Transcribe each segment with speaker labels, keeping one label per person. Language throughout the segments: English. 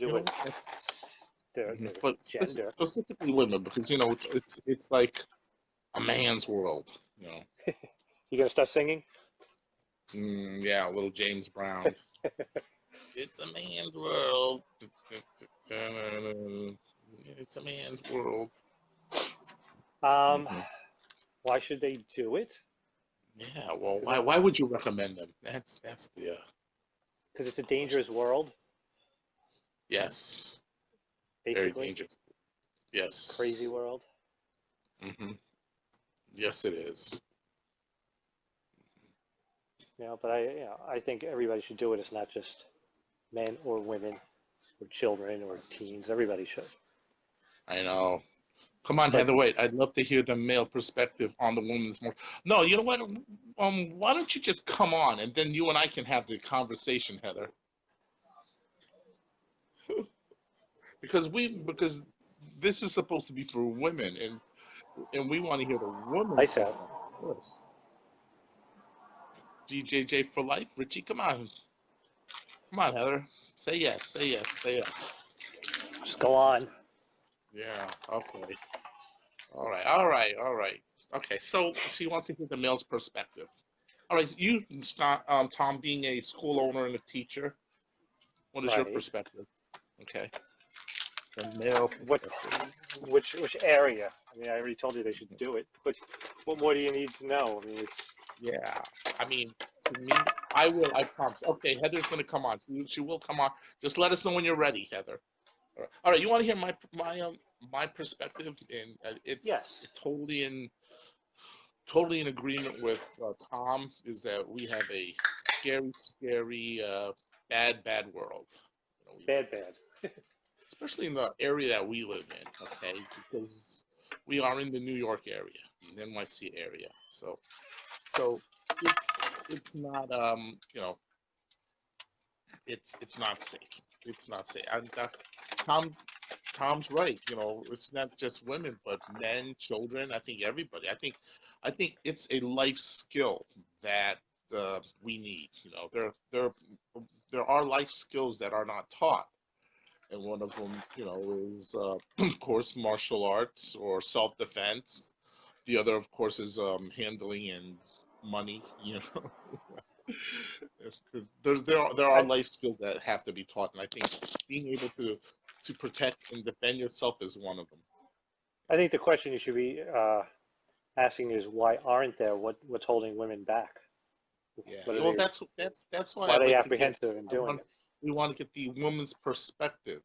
Speaker 1: do
Speaker 2: know,
Speaker 1: with their
Speaker 2: but
Speaker 1: gender.
Speaker 2: specifically women, because it's like a man's world. You know,
Speaker 1: You gonna start singing?
Speaker 2: yeah, little James Brown. It's a man's world. It's a man's world.
Speaker 1: Um,
Speaker 2: Hmm.
Speaker 1: why should they do it?
Speaker 2: Yeah, well,
Speaker 1: Because
Speaker 2: why would you recommend them? That's the
Speaker 1: it's a
Speaker 2: question.
Speaker 1: dangerous world,
Speaker 2: Yes, very
Speaker 1: basically,
Speaker 2: dangerous.
Speaker 1: crazy
Speaker 2: Yes.
Speaker 1: world.
Speaker 2: Hmm. Yes, it is.
Speaker 1: But I think everybody should do it. It's not just men or women or children or teens. Everybody should.
Speaker 2: I know. Come on,
Speaker 1: But
Speaker 2: Heather. Wait, I'd love to hear the male perspective on the woman's more. No, you know what? Why don't you just come on, and then you and I can have the conversation, Heather? Because this is supposed to be for women, and we want to hear the woman's
Speaker 1: lights out.
Speaker 2: perspective first. GJJ for life, Richie. Come on, Heather. Say yes. Say yes. Say yes.
Speaker 1: Just go on.
Speaker 2: Yeah. Okay. All right. All right. All right. Okay. So she wants to hear the male's perspective. All right. You, Scott, Tom, being a school owner and a teacher, what is your
Speaker 1: Right.
Speaker 2: perspective? Okay. The male
Speaker 1: What?
Speaker 2: perspective.
Speaker 1: Which area? I mean, I already told you they should do it. What more do you need to know? I mean, it's
Speaker 2: Yeah. I mean, to me, I will. I promise. Okay. Heather's going to come on. She will come on. Just let us know when you're ready, Heather. All right. All right. You want to hear my perspective? And it's
Speaker 1: yes.
Speaker 2: totally in agreement with Tom. Is that we have a scary, scary, bad world. We live
Speaker 1: Bad,
Speaker 2: in,
Speaker 1: bad.
Speaker 2: especially in the area that we live in. Okay, because we are in the New York area, the NYC area. So it's not it's not safe. It's not safe. And Tom Tom's right. It's not just women, but men, children. I think everybody. I think it's a life skill that we need. There are life skills that are not taught, and one of them, is of course martial arts or self-defense. The other, of course, is handling and money. There are
Speaker 1: I
Speaker 2: life skills that have to be taught, and I think being able to protect and defend yourself is one of them.
Speaker 1: I think the question you should be asking is why aren't there? What's holding women back?
Speaker 2: Yeah.
Speaker 1: What are
Speaker 2: Well,
Speaker 1: they?
Speaker 2: that's why
Speaker 1: Why are
Speaker 2: I'd
Speaker 1: they
Speaker 2: like to get.
Speaker 1: apprehensive in
Speaker 2: I
Speaker 1: doing
Speaker 2: want
Speaker 1: it?
Speaker 2: We want to get the woman's perspective.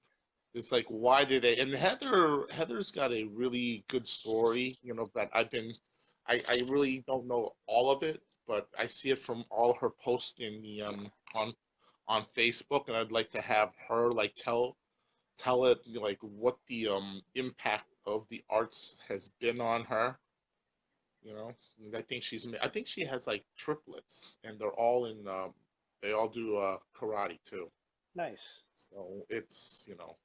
Speaker 2: It's like, why did they? And Heather's got a really good story. That I really don't know all of it, but I see it from all her posts in the on Facebook, and I'd like to have her like tell it, like, what the impact of the arts has been on her. And I think she has like triplets, and they all do karate too.
Speaker 1: Nice.
Speaker 2: So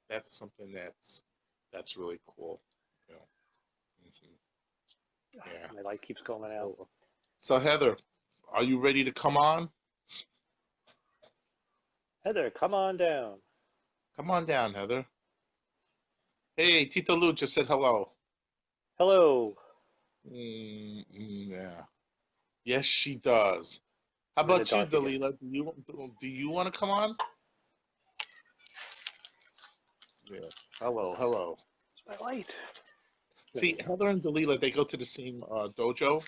Speaker 2: that's something that's really cool. You know. hmm Yeah.
Speaker 1: My light keeps going out.
Speaker 2: So Heather, are you ready to come on?
Speaker 1: Heather, come on down.
Speaker 2: Come on down, Heather. Hey, Tita Lou just said hello.
Speaker 1: Hello.
Speaker 2: Yeah. Yes, she does. How
Speaker 1: I'm in the
Speaker 2: about you,
Speaker 1: dark again.
Speaker 2: Dalila? Do you want to come on? Yeah. Hello, hello.
Speaker 1: It's my light. There
Speaker 2: See,
Speaker 1: we go.
Speaker 2: Heather and Dalila, they go to the same dojo,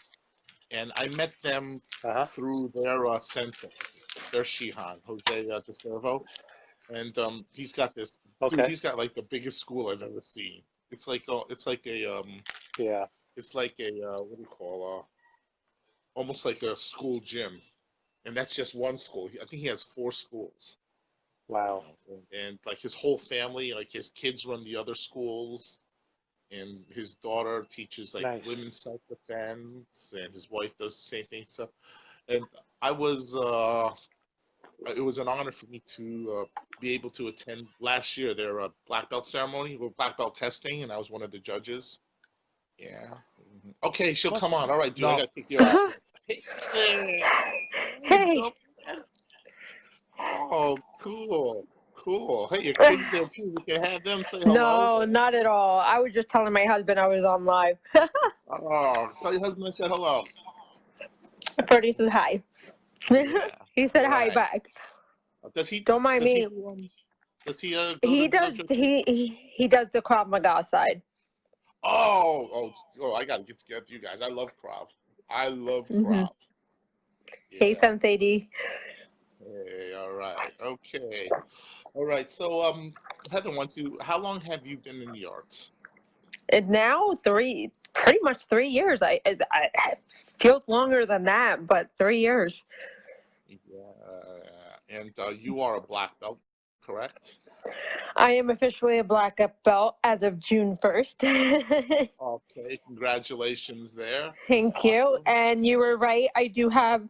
Speaker 2: and I met them
Speaker 1: Uh huh.
Speaker 2: through their sensei, their Shihan, Jose DeServo, and he's got this dude.
Speaker 1: Okay.
Speaker 2: He's got like the biggest school I've ever seen.
Speaker 1: Yeah.
Speaker 2: It's like a what do you call almost like a school gym, and that's just one school. I think he has four schools.
Speaker 1: Wow.
Speaker 2: And like his whole family, like his kids run the other schools, and his daughter teaches like
Speaker 1: Nice.
Speaker 2: women's self-defense, and his wife does the same thing stuff. And I was it was an honor for me to be able to attend last year their black belt ceremony with black belt testing, and I was one of the judges. Yeah. Okay, she'll come
Speaker 1: Awesome.
Speaker 2: on. All right, dude, I
Speaker 1: No.
Speaker 2: gotta take care of myself. Hey, hey,
Speaker 3: Hey,
Speaker 2: girlfriend. Oh, cool, cool. Hey, your kids there too. We can have them say hello.
Speaker 3: No, not at all. I was just telling my husband I was on live.
Speaker 2: Oh, tell your husband I said hello.
Speaker 3: Freddie said hi.
Speaker 2: Yeah.
Speaker 3: He said
Speaker 2: All
Speaker 3: hi
Speaker 2: right.
Speaker 3: back.
Speaker 2: Does he?
Speaker 3: Don't mind
Speaker 2: Does he?
Speaker 3: me.
Speaker 2: Does he go
Speaker 3: He
Speaker 2: to
Speaker 3: does.
Speaker 2: jujitsu?
Speaker 3: He does the Krav Maga side.
Speaker 2: Oh! I gotta get together with you guys. I love Krav. I love
Speaker 3: Hmm.
Speaker 2: Krav.
Speaker 3: Hey,
Speaker 2: Yeah.
Speaker 3: Sensei D.
Speaker 2: Hey. All right. Okay. All right. So, Heather, how long have you been in the arts?
Speaker 3: And now pretty much 3 years. I feels longer than that, but 3 years.
Speaker 2: Yeah. And you are a black belt, correct?
Speaker 3: I am officially a black belt as of June 1st.
Speaker 2: Okay. Congratulations there. That's
Speaker 3: Thank you.
Speaker 2: awesome.
Speaker 3: And you were right. I do have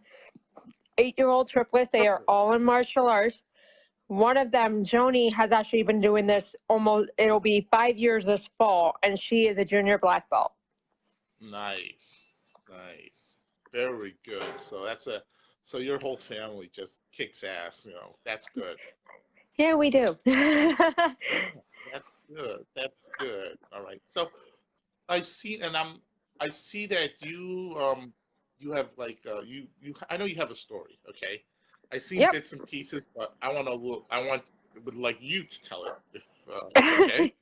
Speaker 3: 8-year-old triplets. They are
Speaker 2: Triple.
Speaker 3: all in martial arts. One of them, Joni, has actually been doing this it'll be 5 years this fall, and she is a junior black belt.
Speaker 2: Nice. Nice. Very good. So your whole family just kicks ass, That's good.
Speaker 3: Yeah, we do.
Speaker 2: Yeah, that's good. That's good. All right. So I see that you have like I know you have a story, okay? I seen
Speaker 3: Yep.
Speaker 2: bits and pieces, but would like you to tell it if it's okay.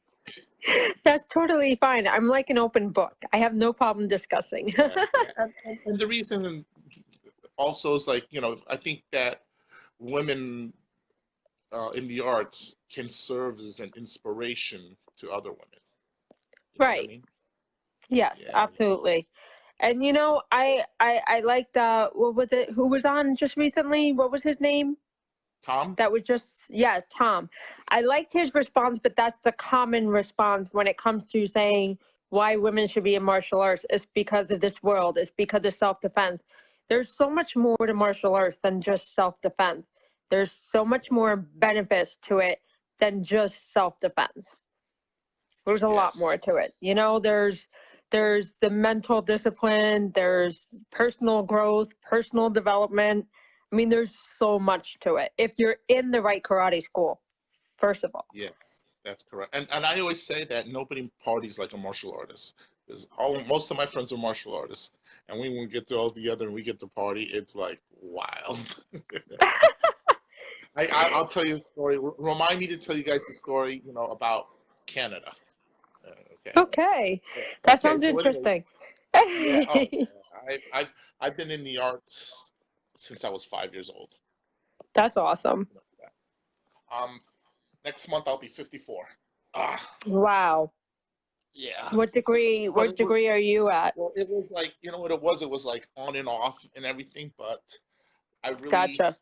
Speaker 3: That's totally fine. I'm like an open book. I have no problem discussing.
Speaker 2: Yeah. And the reason also is like, I think that women in the arts can serve as an inspiration to other women. You know what I
Speaker 3: Right.
Speaker 2: mean?
Speaker 3: Yes,
Speaker 2: Yeah.
Speaker 3: absolutely. And I liked what was it? Who was on just recently? What was his name?
Speaker 2: Tom?
Speaker 3: That was just, yeah, Tom. I liked his response, but that's the common response when it comes to saying why women should be in martial arts. It's because of this world. It's because of self-defense. There's so much more to martial arts than just self-defense. There's so much more benefits to it than just self-defense. There's a lot more
Speaker 2: Yes.
Speaker 3: to it. There's the mental discipline, there's personal growth, personal development. I mean, there's so much to it if you're in the right karate school, first of all.
Speaker 2: Yes, that's correct. And I always say that nobody parties like a martial artist. Because most of my friends are martial artists. And when we get to all together and we get to party, it's like wild. I'll tell you a story. Remind me to tell you guys a story, about Canada. Okay.
Speaker 3: Okay, that
Speaker 2: Okay.
Speaker 3: sounds
Speaker 2: So anyway,
Speaker 3: interesting.
Speaker 2: yeah. Oh, yeah. I've been in the arts since I was 5 years old.
Speaker 3: That's awesome.
Speaker 2: Um, Next month I'll be 54. Ah,
Speaker 3: Wow.
Speaker 2: yeah.
Speaker 3: What degree?
Speaker 2: But
Speaker 3: What degree are you at?
Speaker 2: well, it was like, you know what it was? It was like on and off and everything, but I really
Speaker 3: Gotcha.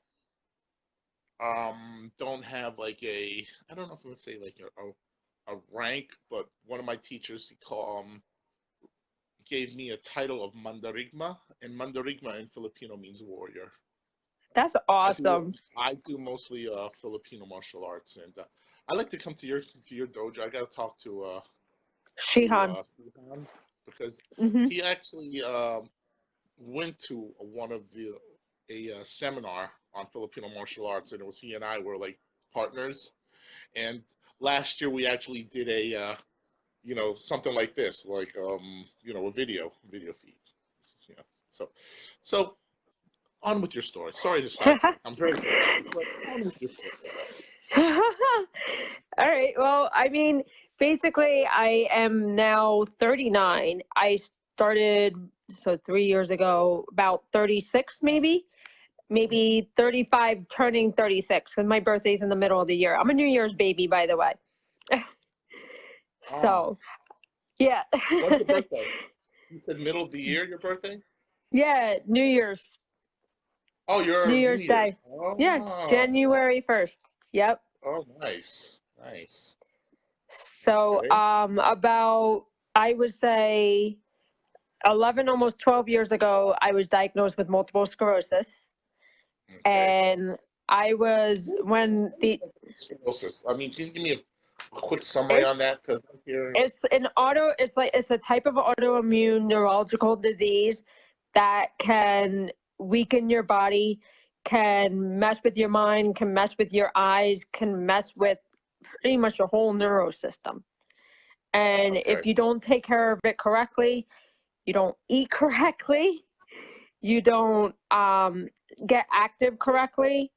Speaker 2: don't have like I don't know if I'm gonna say like a rank, but one of my teachers gave me a title of Mandarigma, and Mandarigma in Filipino means warrior.
Speaker 3: That's
Speaker 2: I do
Speaker 3: awesome.
Speaker 2: I do mostly Filipino martial arts, and I like to come to your dojo. I got to talk to
Speaker 3: Shihan.
Speaker 2: Suhan, because
Speaker 3: Hmm.
Speaker 2: he actually went to one of a seminar on Filipino martial arts, and it was he and I were like partners. And last year we actually did something like this, like a video feed. Yeah. So on with your story. Sorry to sidetrack. I'm very sorry, but on with your story.
Speaker 3: All right. Well, I mean, basically, I am now 39. I started, so 3 years ago, about 36, maybe 35, turning 36, because my birthday's in the middle of the year. I'm a New Year's baby, by the way.
Speaker 2: Ah,
Speaker 3: So, yeah.
Speaker 2: when's your birthday? You said middle of the year, your birthday?
Speaker 3: Yeah, New Year's.
Speaker 2: Oh,
Speaker 3: New
Speaker 2: your New
Speaker 3: Year's
Speaker 2: Year's.
Speaker 3: Day. Yeah,
Speaker 2: Oh,
Speaker 3: January 1st. Yep.
Speaker 2: oh, nice, nice.
Speaker 3: So,
Speaker 2: Okay,
Speaker 3: about, I would say, 11, almost 12 years ago, I was diagnosed with multiple sclerosis.
Speaker 2: okay.
Speaker 3: And I was, when
Speaker 2: What is multiple sclerosis? I mean, can you give me a quick summary on that?
Speaker 3: it's,
Speaker 2: Because I'm hearing.
Speaker 3: it's a type of autoimmune neurological disease that can weaken your body, can mess with your mind, can mess with your eyes, can mess with pretty much your whole neuro system. And
Speaker 2: Okay.
Speaker 3: if you don't take care of it correctly, you don't eat correctly, you don't get active correctly,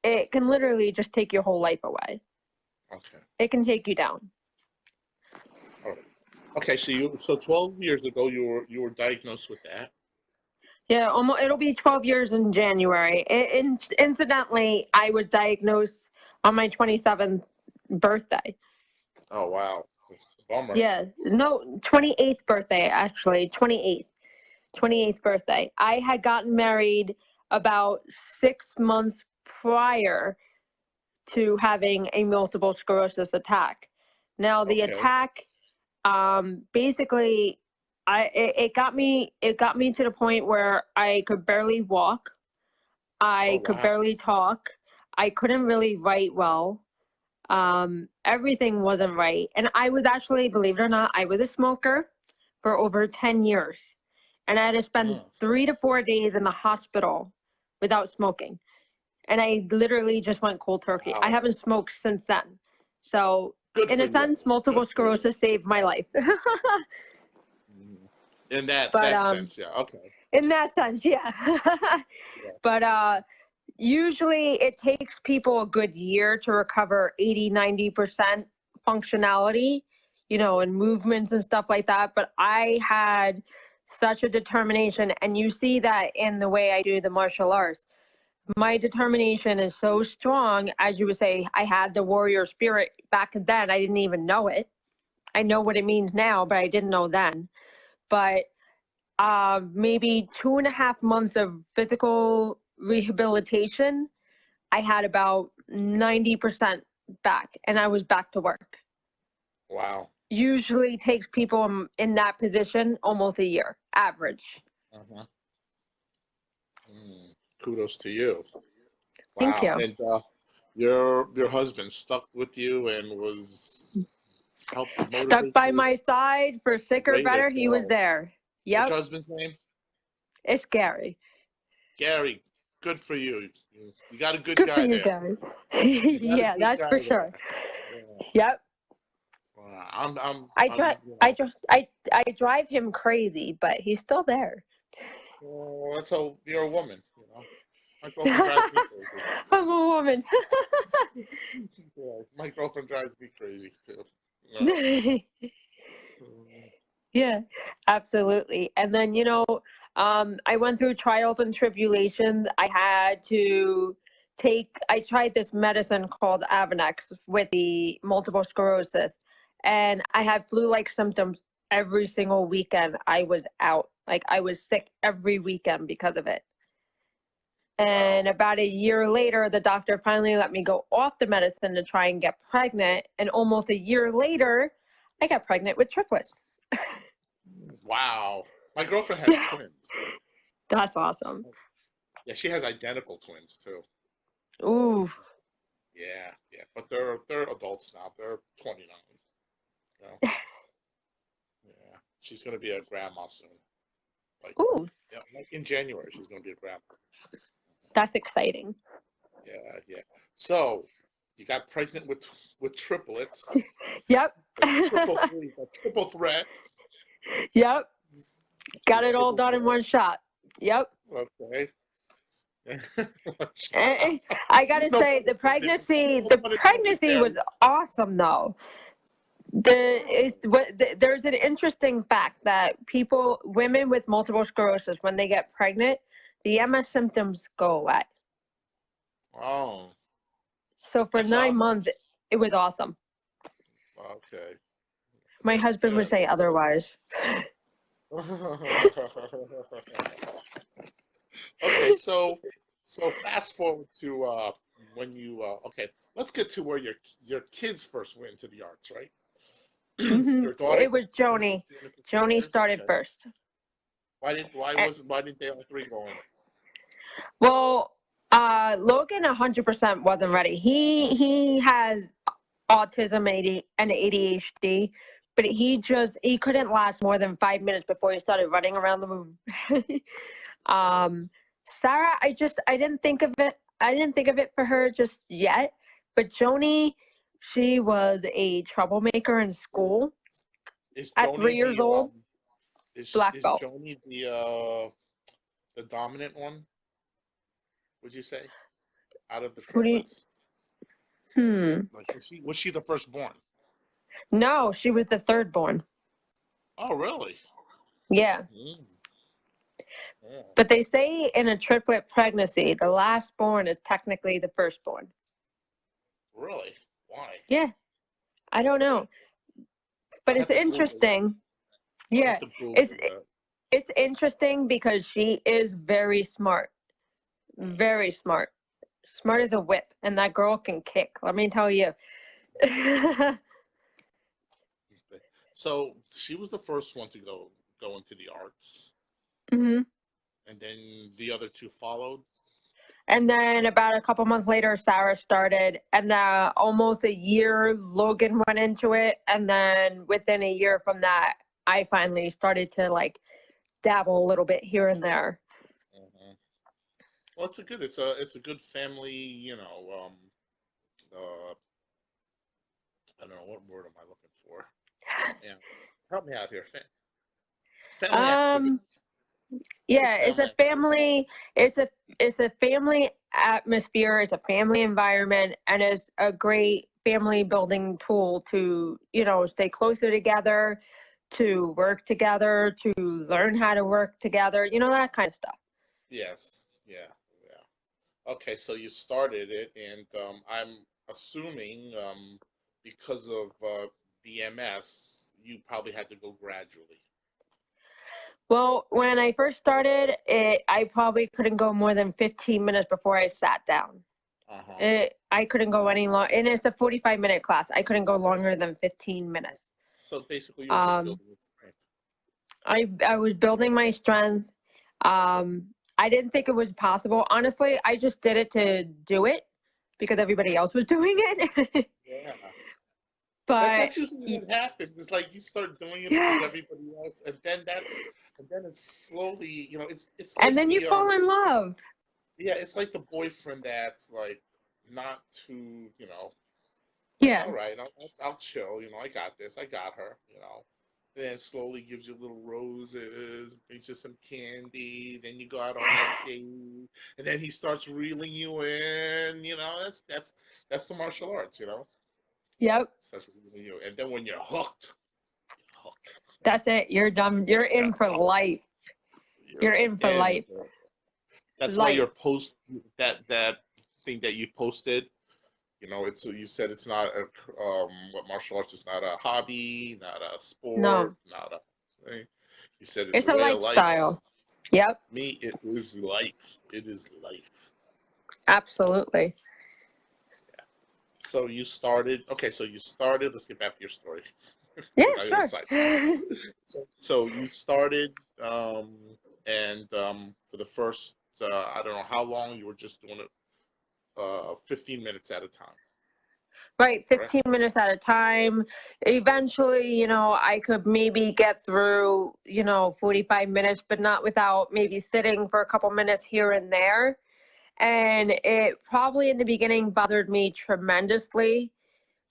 Speaker 3: it can literally just take your whole life away.
Speaker 2: Okay.
Speaker 3: It can take you down.
Speaker 2: All right. Okay. So 12 years ago, you were diagnosed with that.
Speaker 3: Yeah, almost, it'll be 12 years in January. Incidentally, I was diagnosed on my 27th birthday.
Speaker 2: Oh wow. Bummer.
Speaker 3: Yeah, no, 28th birthday, actually, 28th birthday. I had gotten married about 6 months prior to having a multiple sclerosis attack. Now, the
Speaker 2: Okay.
Speaker 3: attack, basically, it got me to the point where I could barely walk. I
Speaker 2: Oh
Speaker 3: could
Speaker 2: wow.
Speaker 3: barely talk. I couldn't really write well. Everything wasn't right. And I was actually, believe it or not, I was a smoker for over 10 years. And I had to spend 3 to 4 days in the hospital without smoking. And I literally just went cold turkey.
Speaker 2: Wow.
Speaker 3: I haven't smoked since then. So
Speaker 2: Good
Speaker 3: in
Speaker 2: for
Speaker 3: a sense, multiple
Speaker 2: Good for you.
Speaker 3: sclerosis saved my life.
Speaker 2: In that
Speaker 3: But,
Speaker 2: sense, yeah. Okay.
Speaker 3: in that sense, yeah.
Speaker 2: Yes.
Speaker 3: But usually it takes people a good year to recover 80-90% functionality, you know, and movements and stuff like that. But I had such a determination, and you see that in the way I do the martial arts. My determination is so strong. As you would say, I had the warrior spirit back then. I didn't even know it. I know what it means now, but I didn't know then. But maybe 2.5 months of physical rehabilitation, I had about 90% back, and I was back to work.
Speaker 2: Wow.
Speaker 3: Usually takes people in that position almost a year, average.
Speaker 2: Uh-huh. Kudos to you.
Speaker 3: Thank
Speaker 2: Wow.
Speaker 3: you.
Speaker 2: And your husband stuck with you and was helped motivate
Speaker 3: Stuck by
Speaker 2: you?
Speaker 3: my side for sick or
Speaker 2: Way to
Speaker 3: better, he was
Speaker 2: go.
Speaker 3: there.
Speaker 2: What's
Speaker 3: Yep,
Speaker 2: your husband's name?
Speaker 3: it's scary.
Speaker 2: Gary. Good for you. You got a good
Speaker 3: Good for
Speaker 2: guy
Speaker 3: you
Speaker 2: there.
Speaker 3: guys.
Speaker 2: You got a
Speaker 3: Yeah,
Speaker 2: good
Speaker 3: that's
Speaker 2: guy
Speaker 3: for
Speaker 2: there.
Speaker 3: sure.
Speaker 2: Yeah.
Speaker 3: Yep.
Speaker 2: Wow.
Speaker 3: I drive him crazy, but he's still there.
Speaker 2: Well, that's how you're a woman, you know. My girlfriend drives me crazy.
Speaker 3: I'm a woman.
Speaker 2: Yeah, my girlfriend drives me crazy too. You know?
Speaker 3: Yeah, absolutely. And then, you know, I went through trials and tribulations. I tried this medicine called Avonex with the multiple sclerosis, and I had flu-like symptoms every single weekend. I was out. Like, I was sick every weekend because of it. And about a year later, the doctor finally let me go off the medicine to try and get pregnant. And almost a year later, I got pregnant with triplets.
Speaker 2: Wow. My girlfriend has twins.
Speaker 3: That's awesome.
Speaker 2: Yeah, she has identical twins too.
Speaker 3: Ooh.
Speaker 2: Yeah. But they're adults now. They're 29. You know? Yeah. She's gonna be a grandma soon.
Speaker 3: Ooh,
Speaker 2: Like in January, she's gonna be a grandma.
Speaker 3: that's exciting.
Speaker 2: Yeah. So you got pregnant with triplets.
Speaker 3: Yep.
Speaker 2: Triple threat.
Speaker 3: Yep. Got it all done in one shot. Yep.
Speaker 2: Okay.
Speaker 3: I gotta say, the pregnancy was awesome though. There's an interesting fact that women with multiple sclerosis, when they get pregnant, the MS symptoms go away.
Speaker 2: Oh.
Speaker 3: So for
Speaker 2: That's
Speaker 3: 9
Speaker 2: awesome.
Speaker 3: months, it was awesome.
Speaker 2: Okay.
Speaker 3: My husband would say otherwise.
Speaker 2: Okay, so fast forward to when you okay, let's get to where your kids first went into the arts, right? Your daughter.
Speaker 3: It was Joni. Joni started first.
Speaker 2: Why didn't they all three go in?
Speaker 3: Well, Logan 100% wasn't ready. He has autism and ADHD, but he couldn't last more than 5 minutes before he started running around the room. Sarah, I didn't think of it. I didn't think of it for her just yet. But Joni, she was a troublemaker in school
Speaker 2: Is
Speaker 3: at 3
Speaker 2: Joni
Speaker 3: years old. Black
Speaker 2: is
Speaker 3: belt.
Speaker 2: Joni the dominant one? Would you say out of the
Speaker 3: Who do you,
Speaker 2: triplets?
Speaker 3: hmm.
Speaker 2: Like was she the firstborn?
Speaker 3: No, she was the third born.
Speaker 2: Oh, really?
Speaker 3: Yeah.
Speaker 2: Mm. Yeah.
Speaker 3: But they say in a triplet pregnancy, the last born is technically the firstborn.
Speaker 2: Really? Why?
Speaker 3: Yeah. I don't know. But
Speaker 2: I'll
Speaker 3: it's
Speaker 2: have to Google that.
Speaker 3: interesting.
Speaker 2: I'll have
Speaker 3: Yeah.
Speaker 2: to Google
Speaker 3: It's
Speaker 2: that.
Speaker 3: it's interesting because she is very smart. Very smart. Smart as a whip. And that girl can kick. Let me tell you.
Speaker 2: So she was the first one to go into the arts,
Speaker 3: hmm
Speaker 2: and then the other two followed.
Speaker 3: And then about a couple months later, Sarah started, and then almost a year, Logan went into it, and then within a year from that, I finally started to like dabble a little bit here and there.
Speaker 2: Hmm. Well, it's a good family. Uh, I don't know what word am I looking for. Yeah, help me out here. Family activity.
Speaker 3: Um, yeah,
Speaker 2: Good
Speaker 3: it's
Speaker 2: family
Speaker 3: a
Speaker 2: activity.
Speaker 3: family. It's a family atmosphere. It's a family environment, and it's a great family building tool to stay closer together, to work together, to learn how to work together. That kind of stuff.
Speaker 2: Yes. Yeah. Yeah. Okay, so you started it, and I'm assuming because of BMS, you probably had to go gradually.
Speaker 3: Well, when I first started, I probably couldn't go more than 15 minutes before I sat down.
Speaker 2: Uh-huh.
Speaker 3: I couldn't go any long, and it's a 45-minute class. I couldn't go longer than 15 minutes.
Speaker 2: So basically, you're just
Speaker 3: Um,
Speaker 2: building your strength.
Speaker 3: I was building my strength. I didn't think it was possible. Honestly, I just did it to do it because everybody else was doing it.
Speaker 2: Yeah.
Speaker 3: But
Speaker 2: That's usually what happens. It's like you start doing it because
Speaker 3: yeah,
Speaker 2: everybody else, and then it's slowly, it's
Speaker 3: and
Speaker 2: like
Speaker 3: then you fall in love.
Speaker 2: yeah, it's like the boyfriend that's like not too, like,
Speaker 3: Yeah.
Speaker 2: all right, I'll chill, I got this, I got her. Then slowly gives you little roses, brings you some candy, then you go out on that date, and then he starts reeling you in, that's the martial arts.
Speaker 3: Yep.
Speaker 2: Starts reeling you, and then when you're hooked.
Speaker 3: That's it. You're done. You're
Speaker 2: Yeah,
Speaker 3: in for life.
Speaker 2: you're
Speaker 3: You're in for
Speaker 2: in.
Speaker 3: life.
Speaker 2: That's why
Speaker 3: Life.
Speaker 2: your post that thing that you posted. You said it's not what martial arts is not a hobby, not a sport,
Speaker 3: No,
Speaker 2: not a thing. You said it's
Speaker 3: it's
Speaker 2: a
Speaker 3: a
Speaker 2: way of life.
Speaker 3: lifestyle. Yep.
Speaker 2: Me, it is life. It is life.
Speaker 3: Absolutely.
Speaker 2: So you started. Okay, so you started. Let's get back to your story
Speaker 3: Yeah,
Speaker 2: because I was
Speaker 3: sure.
Speaker 2: sidetracked. So you started, um, and for the first, I don't know how long you were just doing it, 15 minutes at a time,
Speaker 3: Right,
Speaker 2: correct?
Speaker 3: 15 minutes at a time. Eventually, I could maybe get through, 45 minutes, but not without maybe sitting for a couple minutes here and there. And it probably in the beginning bothered me tremendously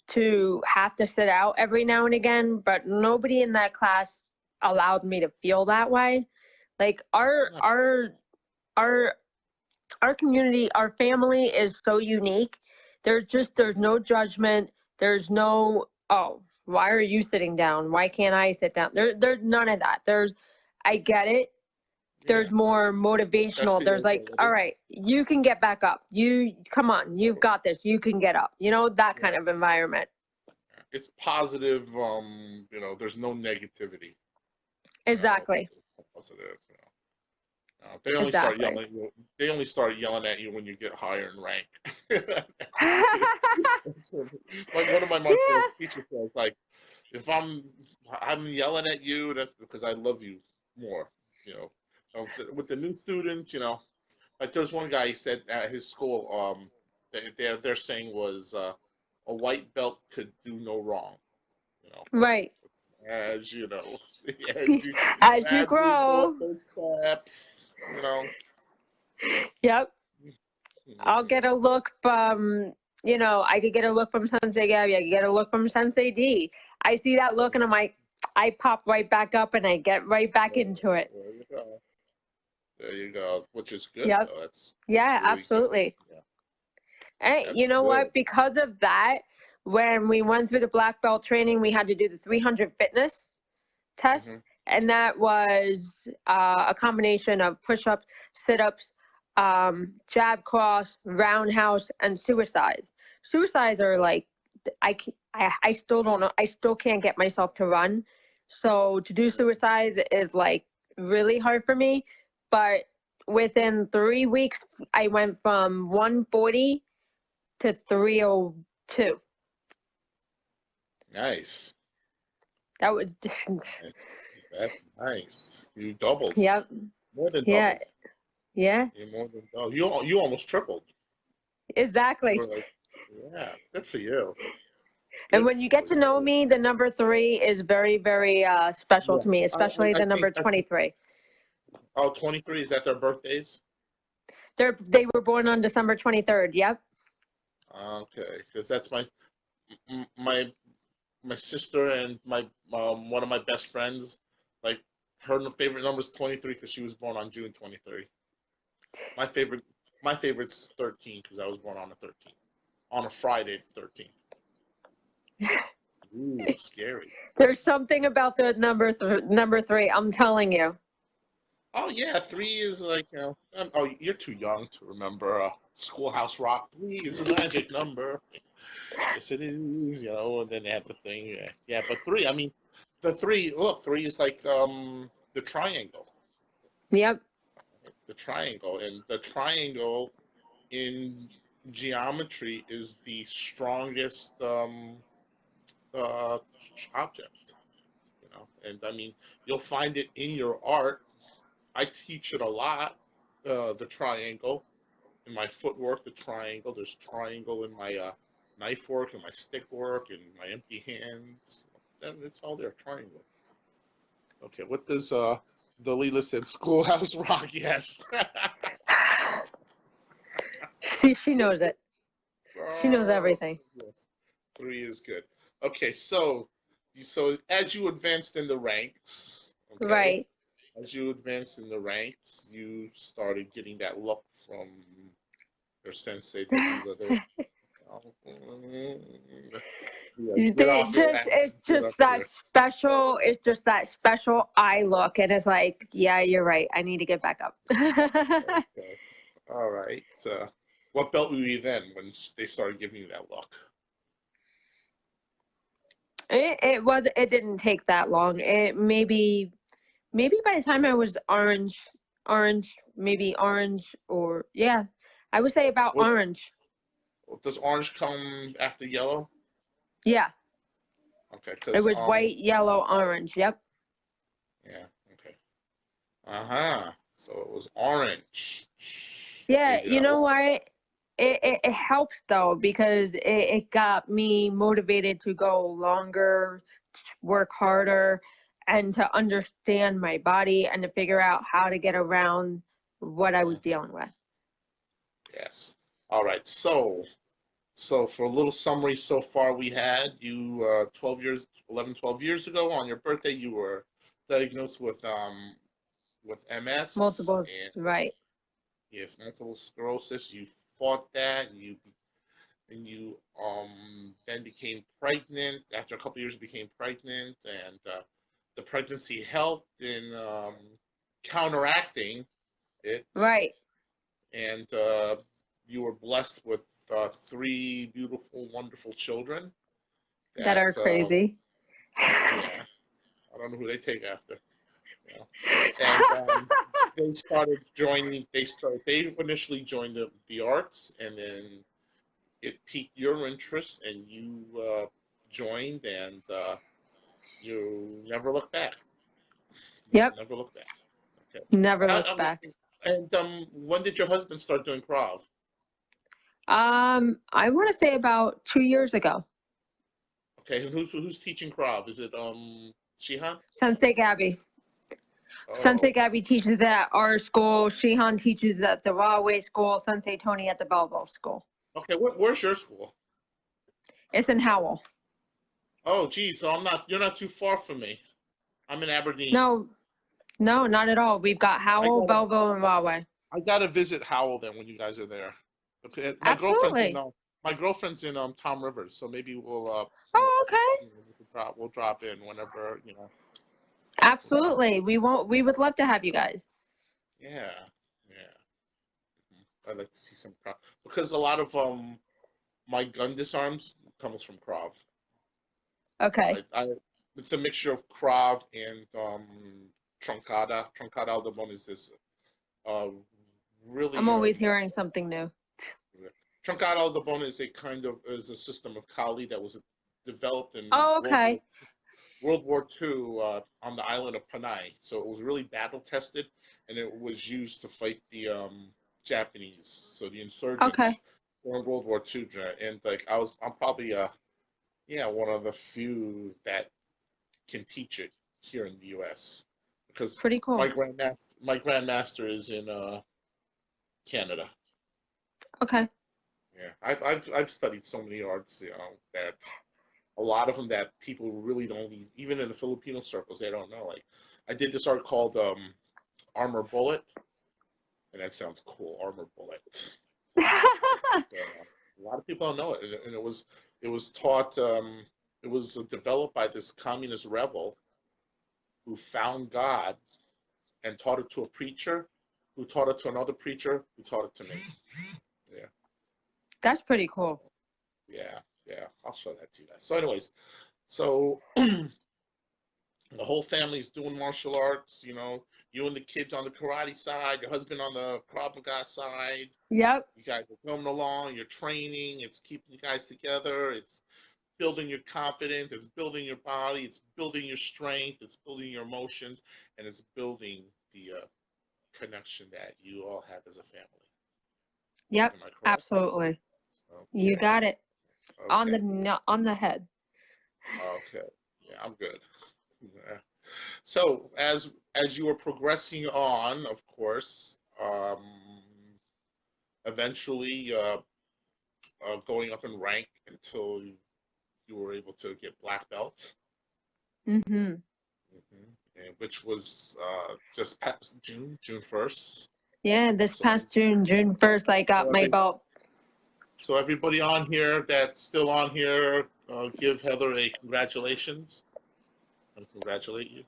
Speaker 3: to have to sit out every now and again, but nobody in that class allowed me to feel that way. Like
Speaker 2: Yeah.
Speaker 3: our our community, our family is so unique. There's no judgment. There's no, oh, why are you sitting down? Why can't I sit down? There's none of that. I get it.
Speaker 2: Yeah.
Speaker 3: There's more
Speaker 2: That's
Speaker 3: motivational.
Speaker 2: the
Speaker 3: There's
Speaker 2: young
Speaker 3: like, all
Speaker 2: lady.
Speaker 3: right, you can get back up. Come on, you've got this. You can get up. That kind
Speaker 2: Yeah.
Speaker 3: of environment.
Speaker 2: It's positive. There's no negativity. You know,
Speaker 3: Exactly.
Speaker 2: positive. They only start
Speaker 3: Exactly.
Speaker 2: yelling. They only start yelling at you when you get higher in rank. Like one of my martial
Speaker 3: Yeah.
Speaker 2: arts teachers says, like, if I'm yelling at you, that's because I love you more. You know, with the new students, like there's one guy, he said at his school, their saying was, a white belt could do no wrong. You know,
Speaker 3: Right.
Speaker 2: as you know, as you
Speaker 3: As you
Speaker 2: gradually go up
Speaker 3: grow.
Speaker 2: those steps.
Speaker 3: Yep. I'll get a look from, I could get a look from Sensei Gabby. I could get a look from Sensei D. I see that look and I'm like, I pop right back up and I get right back into it.
Speaker 2: There you go. There you go. Which is good,
Speaker 3: Yep.
Speaker 2: though. That's
Speaker 3: Yeah,
Speaker 2: really
Speaker 3: absolutely.
Speaker 2: good.
Speaker 3: And
Speaker 2: That's
Speaker 3: you know what?
Speaker 2: good.
Speaker 3: Because of that, when we went through the black belt training, we had to do the 300 fitness test.
Speaker 2: Mhm.
Speaker 3: And that was a combination of push-ups, sit-ups, jab cross, roundhouse, and suicides. Suicides are like, I still don't know. I still can't get myself to run. So to do suicides is like really hard for me. But within 3 weeks, I went from 140 to 302.
Speaker 2: Nice.
Speaker 3: That was,
Speaker 2: That's nice. You doubled.
Speaker 3: yep,
Speaker 2: More than
Speaker 3: yeah,
Speaker 2: doubled.
Speaker 3: yeah,
Speaker 2: You more than doubled. You almost tripled.
Speaker 3: exactly.
Speaker 2: You were like, yeah, good for you.
Speaker 3: And
Speaker 2: Good
Speaker 3: when you get
Speaker 2: for
Speaker 3: to know
Speaker 2: you.
Speaker 3: me, the number 3 is very, very special
Speaker 2: Yeah.
Speaker 3: to me, especially
Speaker 2: I
Speaker 3: the number
Speaker 2: think
Speaker 3: 23.
Speaker 2: oh, 23, is that their birthdays?
Speaker 3: They were born on December 23rd. Yep.
Speaker 2: Okay, because that's my my sister and my one of my best friends, like her favorite number is 23 because she was born on June 23. My favorite my favorite's 13 because I was born on the 13th, on a Friday 13th. Ooh, scary.
Speaker 3: There's something about the number 3. I'm telling you.
Speaker 2: Oh yeah, 3 is like oh, you're too young to remember Schoolhouse Rock. 3 is a magic number. Yes, it is. And then they have the thing. Yeah, yeah, but 3. I mean, the 3. Look, 3 is like the triangle.
Speaker 3: Yep.
Speaker 2: The triangle, and the triangle in geometry is the strongest uh, object. And I mean, you'll find it in your art. I teach it a lot. The triangle in my footwork, the triangle. There's triangle in my knife work and my stick work and my empty hands. Then it's all there. Triangle. Okay, what does Dalila said? Schoolhouse Rock. Yes.
Speaker 3: See, she knows it. She knows everything.
Speaker 2: Yes. 3 is good. Okay, so as you advanced in the ranks, okay,
Speaker 3: Right.
Speaker 2: as you advanced in the ranks, you started getting that look from your sensei to do the yeah, get off your ass.
Speaker 3: It's
Speaker 2: Get up
Speaker 3: just that
Speaker 2: here.
Speaker 3: special. It's just that special eye look, and it's like, yeah, you're right. I need to get back up.
Speaker 2: Okay. All right. What belt were you then when they started giving you that look?
Speaker 3: It didn't take that long. It maybe by the time I was maybe orange, or yeah, I would say about
Speaker 2: What
Speaker 3: orange.
Speaker 2: does orange come after yellow?
Speaker 3: Yeah,
Speaker 2: Okay,
Speaker 3: it
Speaker 2: because
Speaker 3: was white, yellow, orange. Yep.
Speaker 2: yeah, okay. Uh-huh. So it was orange.
Speaker 3: Yeah,
Speaker 2: Figure
Speaker 3: you
Speaker 2: out
Speaker 3: know
Speaker 2: what.
Speaker 3: what? It helps though, because it got me motivated to go longer, work harder, and to understand my body and to figure out how to get around what I was
Speaker 2: Mhm.
Speaker 3: dealing with.
Speaker 2: Yes. All right. So for a little summary so far, we had you 12 years ago on your birthday, you were diagnosed with MS
Speaker 3: Multiple,
Speaker 2: and
Speaker 3: right.
Speaker 2: yes, multiple sclerosis. You fought that, and you then became pregnant. After a couple years, you became pregnant, and the pregnancy helped in counteracting it,
Speaker 3: Right.
Speaker 2: and you were blessed with 3 beautiful, wonderful children.
Speaker 3: That
Speaker 2: That
Speaker 3: are crazy.
Speaker 2: yeah, I don't know who they take after. You know. And they started joining. They initially joined the arts, and then it piqued your interest, and you joined, and you never looked back. You
Speaker 3: Yep.
Speaker 2: never looked back. Okay.
Speaker 3: Never
Speaker 2: How,
Speaker 3: looked back.
Speaker 2: and when did your husband start doing Krav?
Speaker 3: I want to say about 2 years ago.
Speaker 2: Okay, and who's teaching Krav? Is it Shihan?
Speaker 3: Sensei Gabby. Sensei
Speaker 2: Oh,
Speaker 3: Gabby teaches it at our school. Shihan teaches it at the Rahway school. Sensei Tony at the Belleville school.
Speaker 2: okay. Where's your school?
Speaker 3: It's in Howell.
Speaker 2: Oh, geez. So you're not too far from me. I'm in Aberdeen.
Speaker 3: No, no, not at all. We've got
Speaker 2: I
Speaker 3: Howell,
Speaker 2: gotta,
Speaker 3: Belleville, and Rahway.
Speaker 2: I gotta visit Howell then when you guys are there. Okay,
Speaker 3: Absolutely.
Speaker 2: my girlfriend's in Tom Rivers, so maybe
Speaker 3: Oh, okay.
Speaker 2: we'll drop in whenever, you know.
Speaker 3: Absolutely. We would love to have you guys.
Speaker 2: Yeah, yeah. I'd like to see some Krav because a lot of my gun disarms comes from Krav.
Speaker 3: Okay.
Speaker 2: It's a mixture of Krav and Truncada. Truncada al Demon is this uh really
Speaker 3: I'm always hearing something new.
Speaker 2: Truncada al Demon is is a system of Kali that was developed in
Speaker 3: Oh, okay.
Speaker 2: World War II on the island of Panay. So it was really battle tested, and it was used to fight the Japanese. So the insurgents
Speaker 3: Okay.
Speaker 2: during World War II, and like I'm probably one of the few that can teach it here in the U.S. because
Speaker 3: Pretty cool.
Speaker 2: my grandmaster is in Canada.
Speaker 3: Okay.
Speaker 2: Yeah, I've studied so many arts, you know, that a lot of them that people really don't even in the Filipino circles they don't know. Like I did this art called Armor Bullet, and that sounds cool, Armor Bullet. A lot of people don't know it, and it was taught. It was developed by this communist rebel who found God and taught it to a preacher, who taught it to another preacher, who taught it to me. Yeah.
Speaker 3: That's pretty cool.
Speaker 2: Yeah, yeah, I'll show that to you guys. So, anyways, so the whole family's doing martial arts. You know, you and the kids on the karate side, your husband on the Krav Maga side.
Speaker 3: Yep.
Speaker 2: You guys are coming along. You're training. It's keeping you guys together. It's building your confidence. It's building your body. It's building your strength. It's building your emotions, and it's building the connection that you all have as a family.
Speaker 3: Yep.
Speaker 2: Am I correct?
Speaker 3: Absolutely.
Speaker 2: Okay.
Speaker 3: You got it.
Speaker 2: Okay.
Speaker 3: On the head.
Speaker 2: Okay. Yeah, I'm good. Yeah. So as you were progressing on, of course, eventually going up in rank until you were able to get black belt.
Speaker 3: Mhm.
Speaker 2: And which was just past June 1st.
Speaker 3: Yeah, this
Speaker 2: So,
Speaker 3: past June 1st, I got my belt.
Speaker 2: So everybody on here that's still on here, give Heather a congratulations. And congratulate you.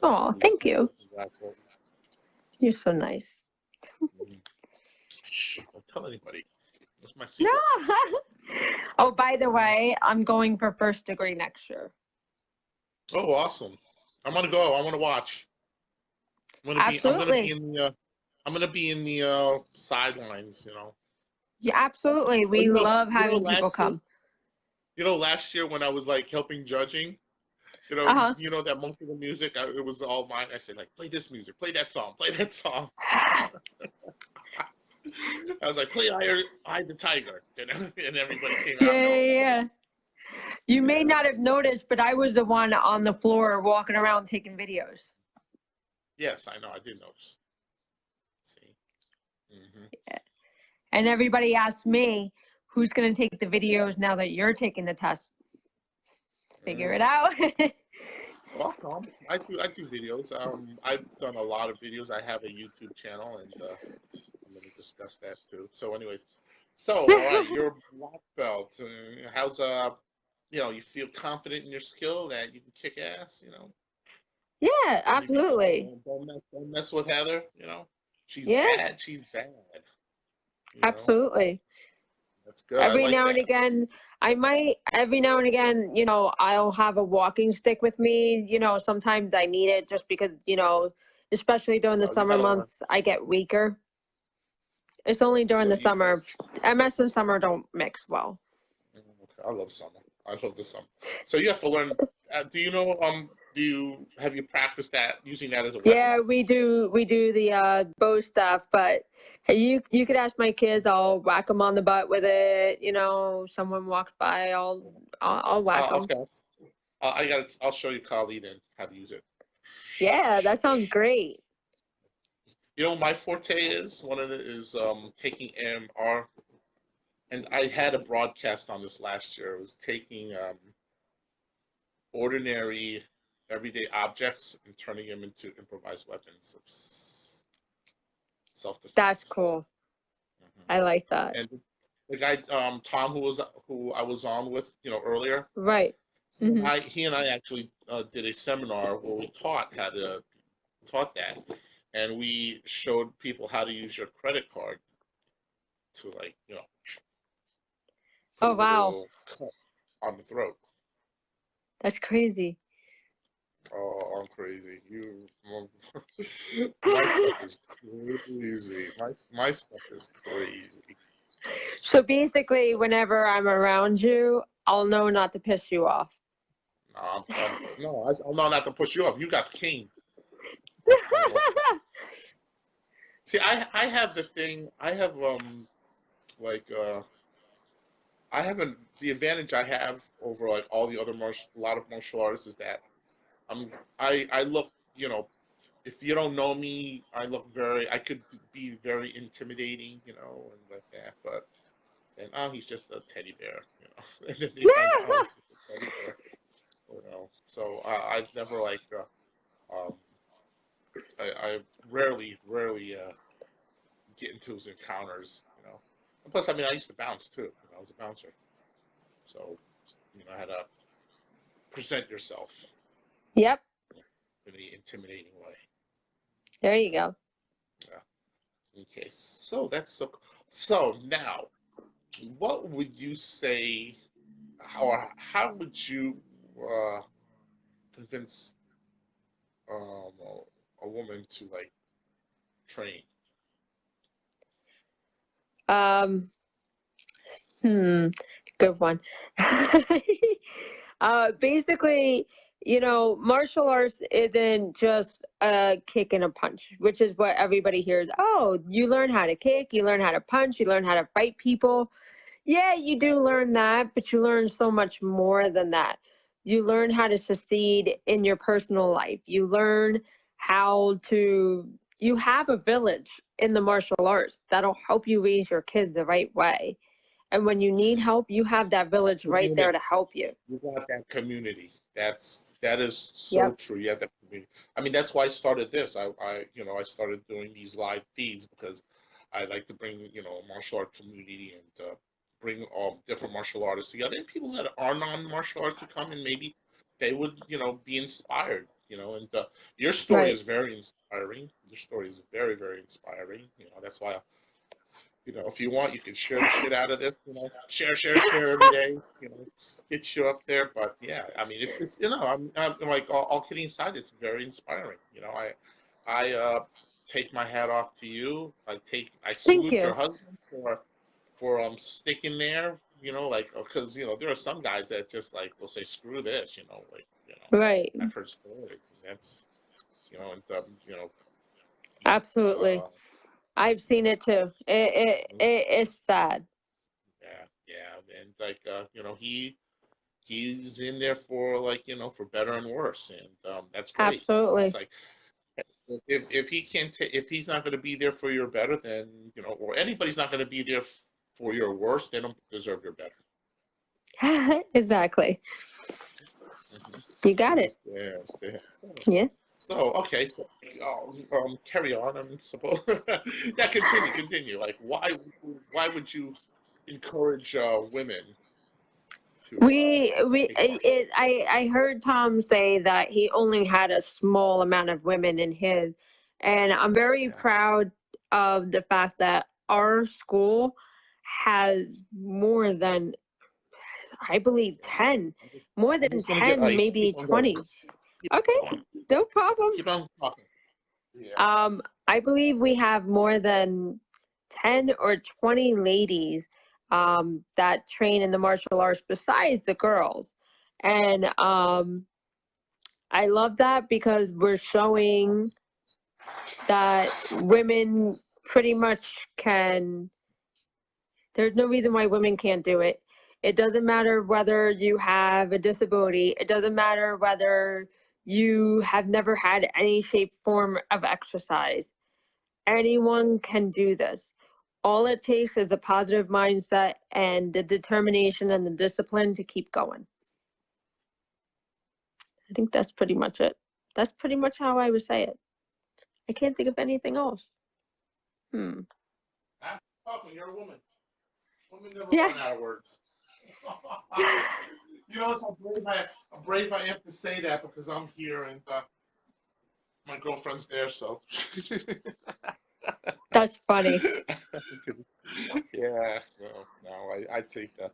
Speaker 3: Oh, thank you.
Speaker 2: Congratulate
Speaker 3: You're so nice.
Speaker 2: you. Shh, don't tell anybody. That's my secret.
Speaker 3: No. Oh, by the way, I'm going for first degree next year.
Speaker 2: Oh, awesome! I'm gonna go. I want to watch.
Speaker 3: Absolutely.
Speaker 2: I'm gonna be in the sidelines. You know.
Speaker 3: Yeah, absolutely. We love having people come.
Speaker 2: You know, last year when I was like helping judging, you know, you know that most of the music it was all mine. I said like, play this music, play that song, play that song. I was like, play Eye the Tiger, and everybody came out.
Speaker 3: Yeah. You may not have noticed, but I was the one on the floor walking around taking videos.
Speaker 2: Yes, I know. I did notice. See.
Speaker 3: Yeah. And everybody asked me, who's going to take the videos now that you're taking the test? Figure it out.
Speaker 2: Welcome. I do videos. I've done a lot of videos. I have a YouTube channel, and I'm going to discuss that too. So, anyways, all right, you're a black belt. How's you know, you feel confident in your skill that you can kick ass, you know?
Speaker 3: Yeah, absolutely.
Speaker 2: Don't mess with Heather, you know? She's bad. She's bad. You know?
Speaker 3: Absolutely.
Speaker 2: That's good.
Speaker 3: Every now and again, you know, I'll have a walking stick with me. You know, sometimes I need it just because, you know, especially during the summer months, I get weaker. It's only during the summer. MS and summer don't mix well.
Speaker 2: I love summer. I love the summer. So you have to learn. Do you know? Have you practiced that using that as a weapon?
Speaker 3: Yeah, we do the bow stuff, but you could ask my kids. I'll whack them on the butt with it. You know, someone walks by, I'll whack them.
Speaker 2: Okay. I'll show you Khalid then how to use it.
Speaker 3: Yeah, that sounds great.
Speaker 2: You know, my forte is one of the is taking AMR, and I had a broadcast on this last year. It was taking ordinary, everyday objects and turning them into improvised weapons of
Speaker 3: That's
Speaker 2: self-defense.
Speaker 3: cool.
Speaker 2: Hmm.
Speaker 3: I like that.
Speaker 2: And the guy Tom, who I was on with, earlier,
Speaker 3: Right. Hmm.
Speaker 2: he and I actually did a seminar where we taught that, and we showed people how to use your credit card to, like, put
Speaker 3: Oh,
Speaker 2: a
Speaker 3: wow.
Speaker 2: little cut on the throat.
Speaker 3: That's crazy.
Speaker 2: Oh, I'm crazy. My stuff is crazy. My stuff is crazy.
Speaker 3: So basically, whenever I'm around you, I'll know not to piss you off.
Speaker 2: No, no, I'm not to push you off. You got the cane. You know. See, I have the thing. I have like I haven't the advantage I have over like all the other a lot of martial artists is that I look, if you don't know me, I could be very intimidating, and like that, but then, oh, he's just a teddy bear, and then they find out, oh, he's just a teddy bear, so I've never like um I rarely get into those encounters, and plus, I mean, I used to bounce too, I was a bouncer, so I had to present yourself
Speaker 3: Yep.
Speaker 2: in an intimidating way.
Speaker 3: There you go.
Speaker 2: Yeah. Okay, so so now, what would you say, or how would you convince a woman to like train?
Speaker 3: Um, Good one. Basically, martial arts isn't just a kick and a punch, which is what everybody hears. Oh, you learn how to kick, you learn how to punch, you learn how to fight people. Yeah, you do learn that, but you learn so much more than that. You learn how to succeed in your personal life. You have a village in the martial arts that'll help you raise your kids the right way. And when you need
Speaker 2: Mhm.
Speaker 3: help, you have that village right there
Speaker 2: Community.
Speaker 3: to help you.
Speaker 2: You got that community. That is so
Speaker 3: Yep.
Speaker 2: true. You have that community. I mean, that's why I started this. I started doing these live feeds because I like to bring, a martial art community and bring different martial artists together and people that are non-martial artists to come and maybe they would, be inspired, and your story
Speaker 3: Right.
Speaker 2: is very inspiring. Your story is very, very inspiring. That's why if you want, you can share the shit out of this. Share every day. Get you up there. But yeah, I mean, it's I'm like all kidding aside, it's very inspiring. I take my hat off to you. I
Speaker 3: Thank
Speaker 2: salute your
Speaker 3: you.
Speaker 2: husband for sticking there. Like because there are some guys that just like will say screw this. Like
Speaker 3: Right.
Speaker 2: I've heard stories, and that's and
Speaker 3: Absolutely.
Speaker 2: uh,
Speaker 3: I've seen it too. It's sad.
Speaker 2: yeah, yeah, and like he's in there for like for better and worse, and that's great. It's
Speaker 3: Absolutely.
Speaker 2: like if he can't if he's not going to be there for your better, then or anybody's not going to be there for your worse, they don't deserve your better.
Speaker 3: Exactly.
Speaker 2: Hmm.
Speaker 3: You got it.
Speaker 2: Yeah, yeah.
Speaker 3: Yeah.
Speaker 2: So okay, so carry on. I'm supposed. Yeah, continue. Like, why would you encourage women to take martial
Speaker 3: I heard Tom say that he only had a small amount of women in his, and I'm very
Speaker 2: arts?
Speaker 3: proud of the fact that our school has more than, I believe,
Speaker 2: Yeah.
Speaker 3: 10,
Speaker 2: I'm just,
Speaker 3: more
Speaker 2: I'm
Speaker 3: than
Speaker 2: just gonna get
Speaker 3: 10,
Speaker 2: ice.
Speaker 3: maybe
Speaker 2: Keep on going.
Speaker 3: 20.
Speaker 2: Keep
Speaker 3: Okay,
Speaker 2: on going.
Speaker 3: no problem.
Speaker 2: Keep on talking. Yeah.
Speaker 3: I believe we have more than 10 or 20 ladies that train in the martial arts besides the girls. And I love that because we're showing that women pretty much can, there's no reason why women can't do it. It doesn't matter whether you have a disability, it doesn't matter whether you have never had any shape, form of exercise. Anyone can do this. All it takes is a positive mindset and the determination and the discipline to keep going. I think that's pretty much it. That's pretty much how I would say it. I can't think of anything else.
Speaker 2: You're a woman. Women never
Speaker 3: Yeah.
Speaker 2: run out of words. You know, how brave I am to say that because I'm here and my girlfriend's there, so.
Speaker 3: That's funny.
Speaker 2: Yeah, no, I take that.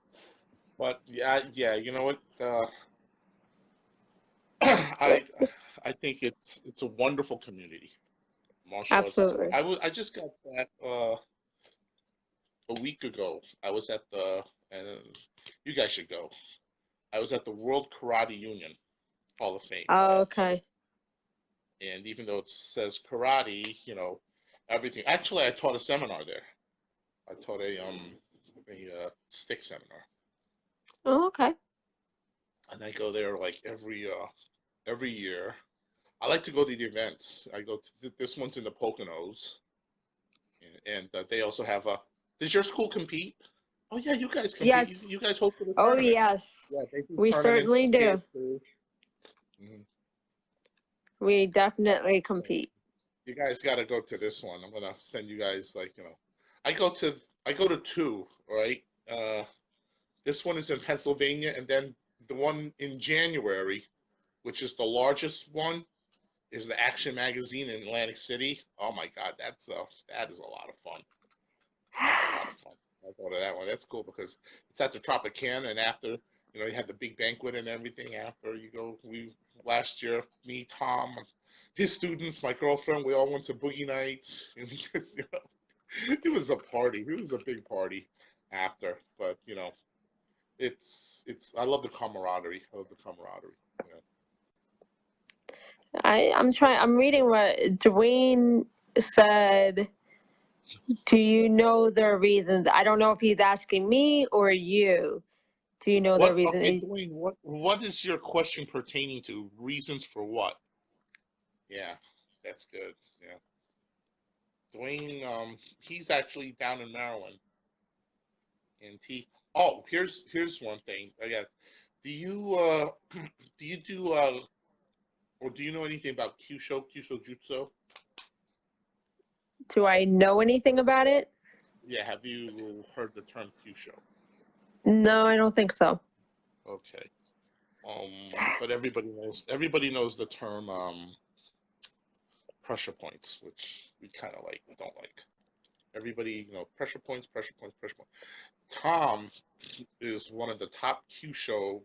Speaker 2: But yeah, you know what? I I think it's a wonderful community. Martial arts.
Speaker 3: Absolutely.
Speaker 2: I just got back a week ago. I was at and you guys should go. I was at the World Karate Union Hall of Fame.
Speaker 3: Okay.
Speaker 2: And even though it says karate, you know, everything. Actually, I taught a seminar there. I taught a stick seminar,
Speaker 3: Oh, okay.
Speaker 2: and I go there like every year. I like to go to the events. I go to this one's in the Poconos, and they also have a. Does your school compete? Oh yeah, you guys compete.
Speaker 3: Yes.
Speaker 2: You guys hosted a
Speaker 3: Oh,
Speaker 2: tournament.
Speaker 3: yes.
Speaker 2: Yeah, they do
Speaker 3: We
Speaker 2: tournaments
Speaker 3: certainly do.
Speaker 2: Mhm.
Speaker 3: We definitely compete.
Speaker 2: You guys got to go to this one. I'm gonna send you guys like I go to two, right? This one is in Pennsylvania, and then the one in January, which is the largest one, is the Action Magazine in Atlantic City. Oh my God, that is a lot of fun. That's a lot of fun. I go to that one. That's cool because it's at the Tropicana, and after you have the big banquet and everything. After you go, last year, me, Tom, his students, my girlfriend, we all went to boogie nights, and it was a party. It was a big party after, but it's I love the camaraderie. I love the camaraderie.
Speaker 3: I'm reading what Dwayne said. Do you know their reasons? I don't know if he's asking me or you. Do you know their reasons?
Speaker 2: Okay, Dwayne, what is your question pertaining to? Reasons for what? Yeah, that's good. Yeah. Dwayne, he's actually down in Maryland. And here's one thing. I got. Do you do you do or do you know anything about Kyusho Jutsu?
Speaker 3: Do I know anything about it?
Speaker 2: Yeah, have you heard the term Kyusho?
Speaker 3: No, I don't think so.
Speaker 2: Okay. But everybody knows the term pressure points, which we kind of don't like. Everybody, pressure points, pressure points, pressure points. Tom is one of the top Kyusho,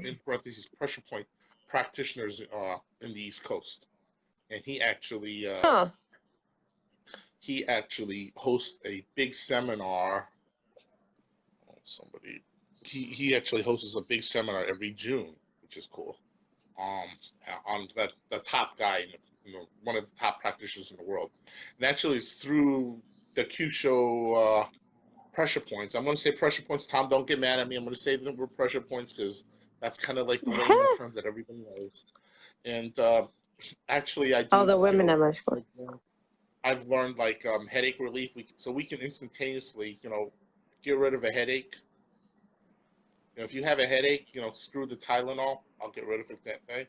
Speaker 2: in parentheses, pressure point practitioners in the East Coast, and he actually hosts a big seminar. He actually hosts a big seminar every June, which is cool. On the top guy, one of the top practitioners in the world, and actually it's through the Kyusho pressure points. I'm going to say pressure points. Tom, don't get mad at me. I'm going to say the word pressure points because that's kind of like the layman term that everybody knows. And actually, I do.
Speaker 3: All the women at my school.
Speaker 2: I've learned like headache relief. So we can instantaneously, get rid of a headache. If you have a headache, screw the Tylenol. I'll get rid of it that day.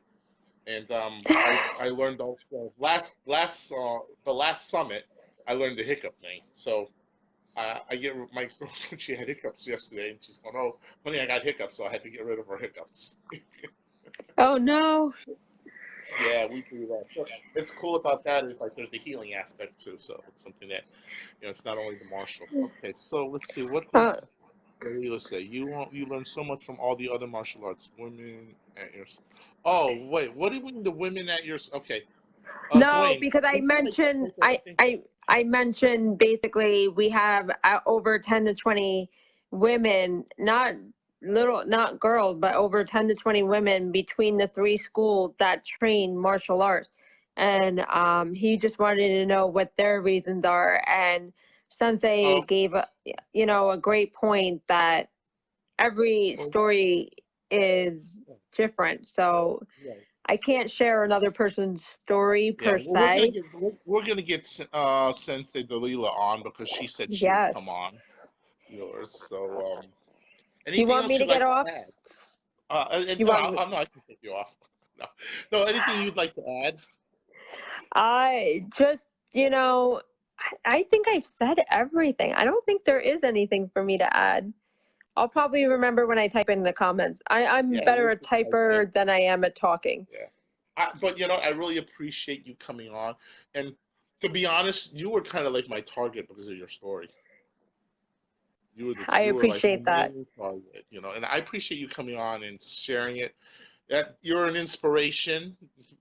Speaker 2: And I learned also the last summit, I learned the hiccup thing. So I get my girlfriend, she had hiccups yesterday, and she's going, "Oh, honey, I got hiccups," so I had to get rid of her hiccups.
Speaker 3: Oh no.
Speaker 2: Yeah, we do that. So it's cool about that is like there's the healing aspect too. So it's something that it's not only the martial. Okay, so let's see what does Galila say. You learn so much from all the other martial arts. Women at your. Oh wait, what do you mean the women at your? Okay.
Speaker 3: No,
Speaker 2: Dwayne,
Speaker 3: because I mentioned basically we have over 10 to 20 women, not girls, but over 10 to 20 women between the three schools that train martial arts. And he just wanted to know what their reasons are. And Sensei gave a great point that every story is different. So
Speaker 2: Yeah.
Speaker 3: I can't share another person's story
Speaker 2: Yeah,
Speaker 3: per
Speaker 2: well, we're gonna
Speaker 3: se.
Speaker 2: get we're gonna get Sensei Dalila on because she said she would come
Speaker 3: Yes.
Speaker 2: on yours. So,
Speaker 3: You
Speaker 2: anything
Speaker 3: want me
Speaker 2: else
Speaker 3: to
Speaker 2: you'd
Speaker 3: get
Speaker 2: like to
Speaker 3: off?
Speaker 2: add? And
Speaker 3: You
Speaker 2: no,
Speaker 3: want me?
Speaker 2: no, I can take you off. No, no, anything you'd like to add?
Speaker 3: I just, I think I've said everything. I don't think there is anything for me to add. I'll probably remember when I type in the comments. I'm
Speaker 2: Yeah,
Speaker 3: better
Speaker 2: we'll
Speaker 3: at
Speaker 2: just type in.
Speaker 3: typer than I am at talking.
Speaker 2: Yeah, but I really appreciate you coming on. And to be honest, you were kind of like my target because of your story.
Speaker 3: I
Speaker 2: You were like my
Speaker 3: appreciate that.
Speaker 2: main target, and I appreciate you coming on and sharing it. That you're an inspiration.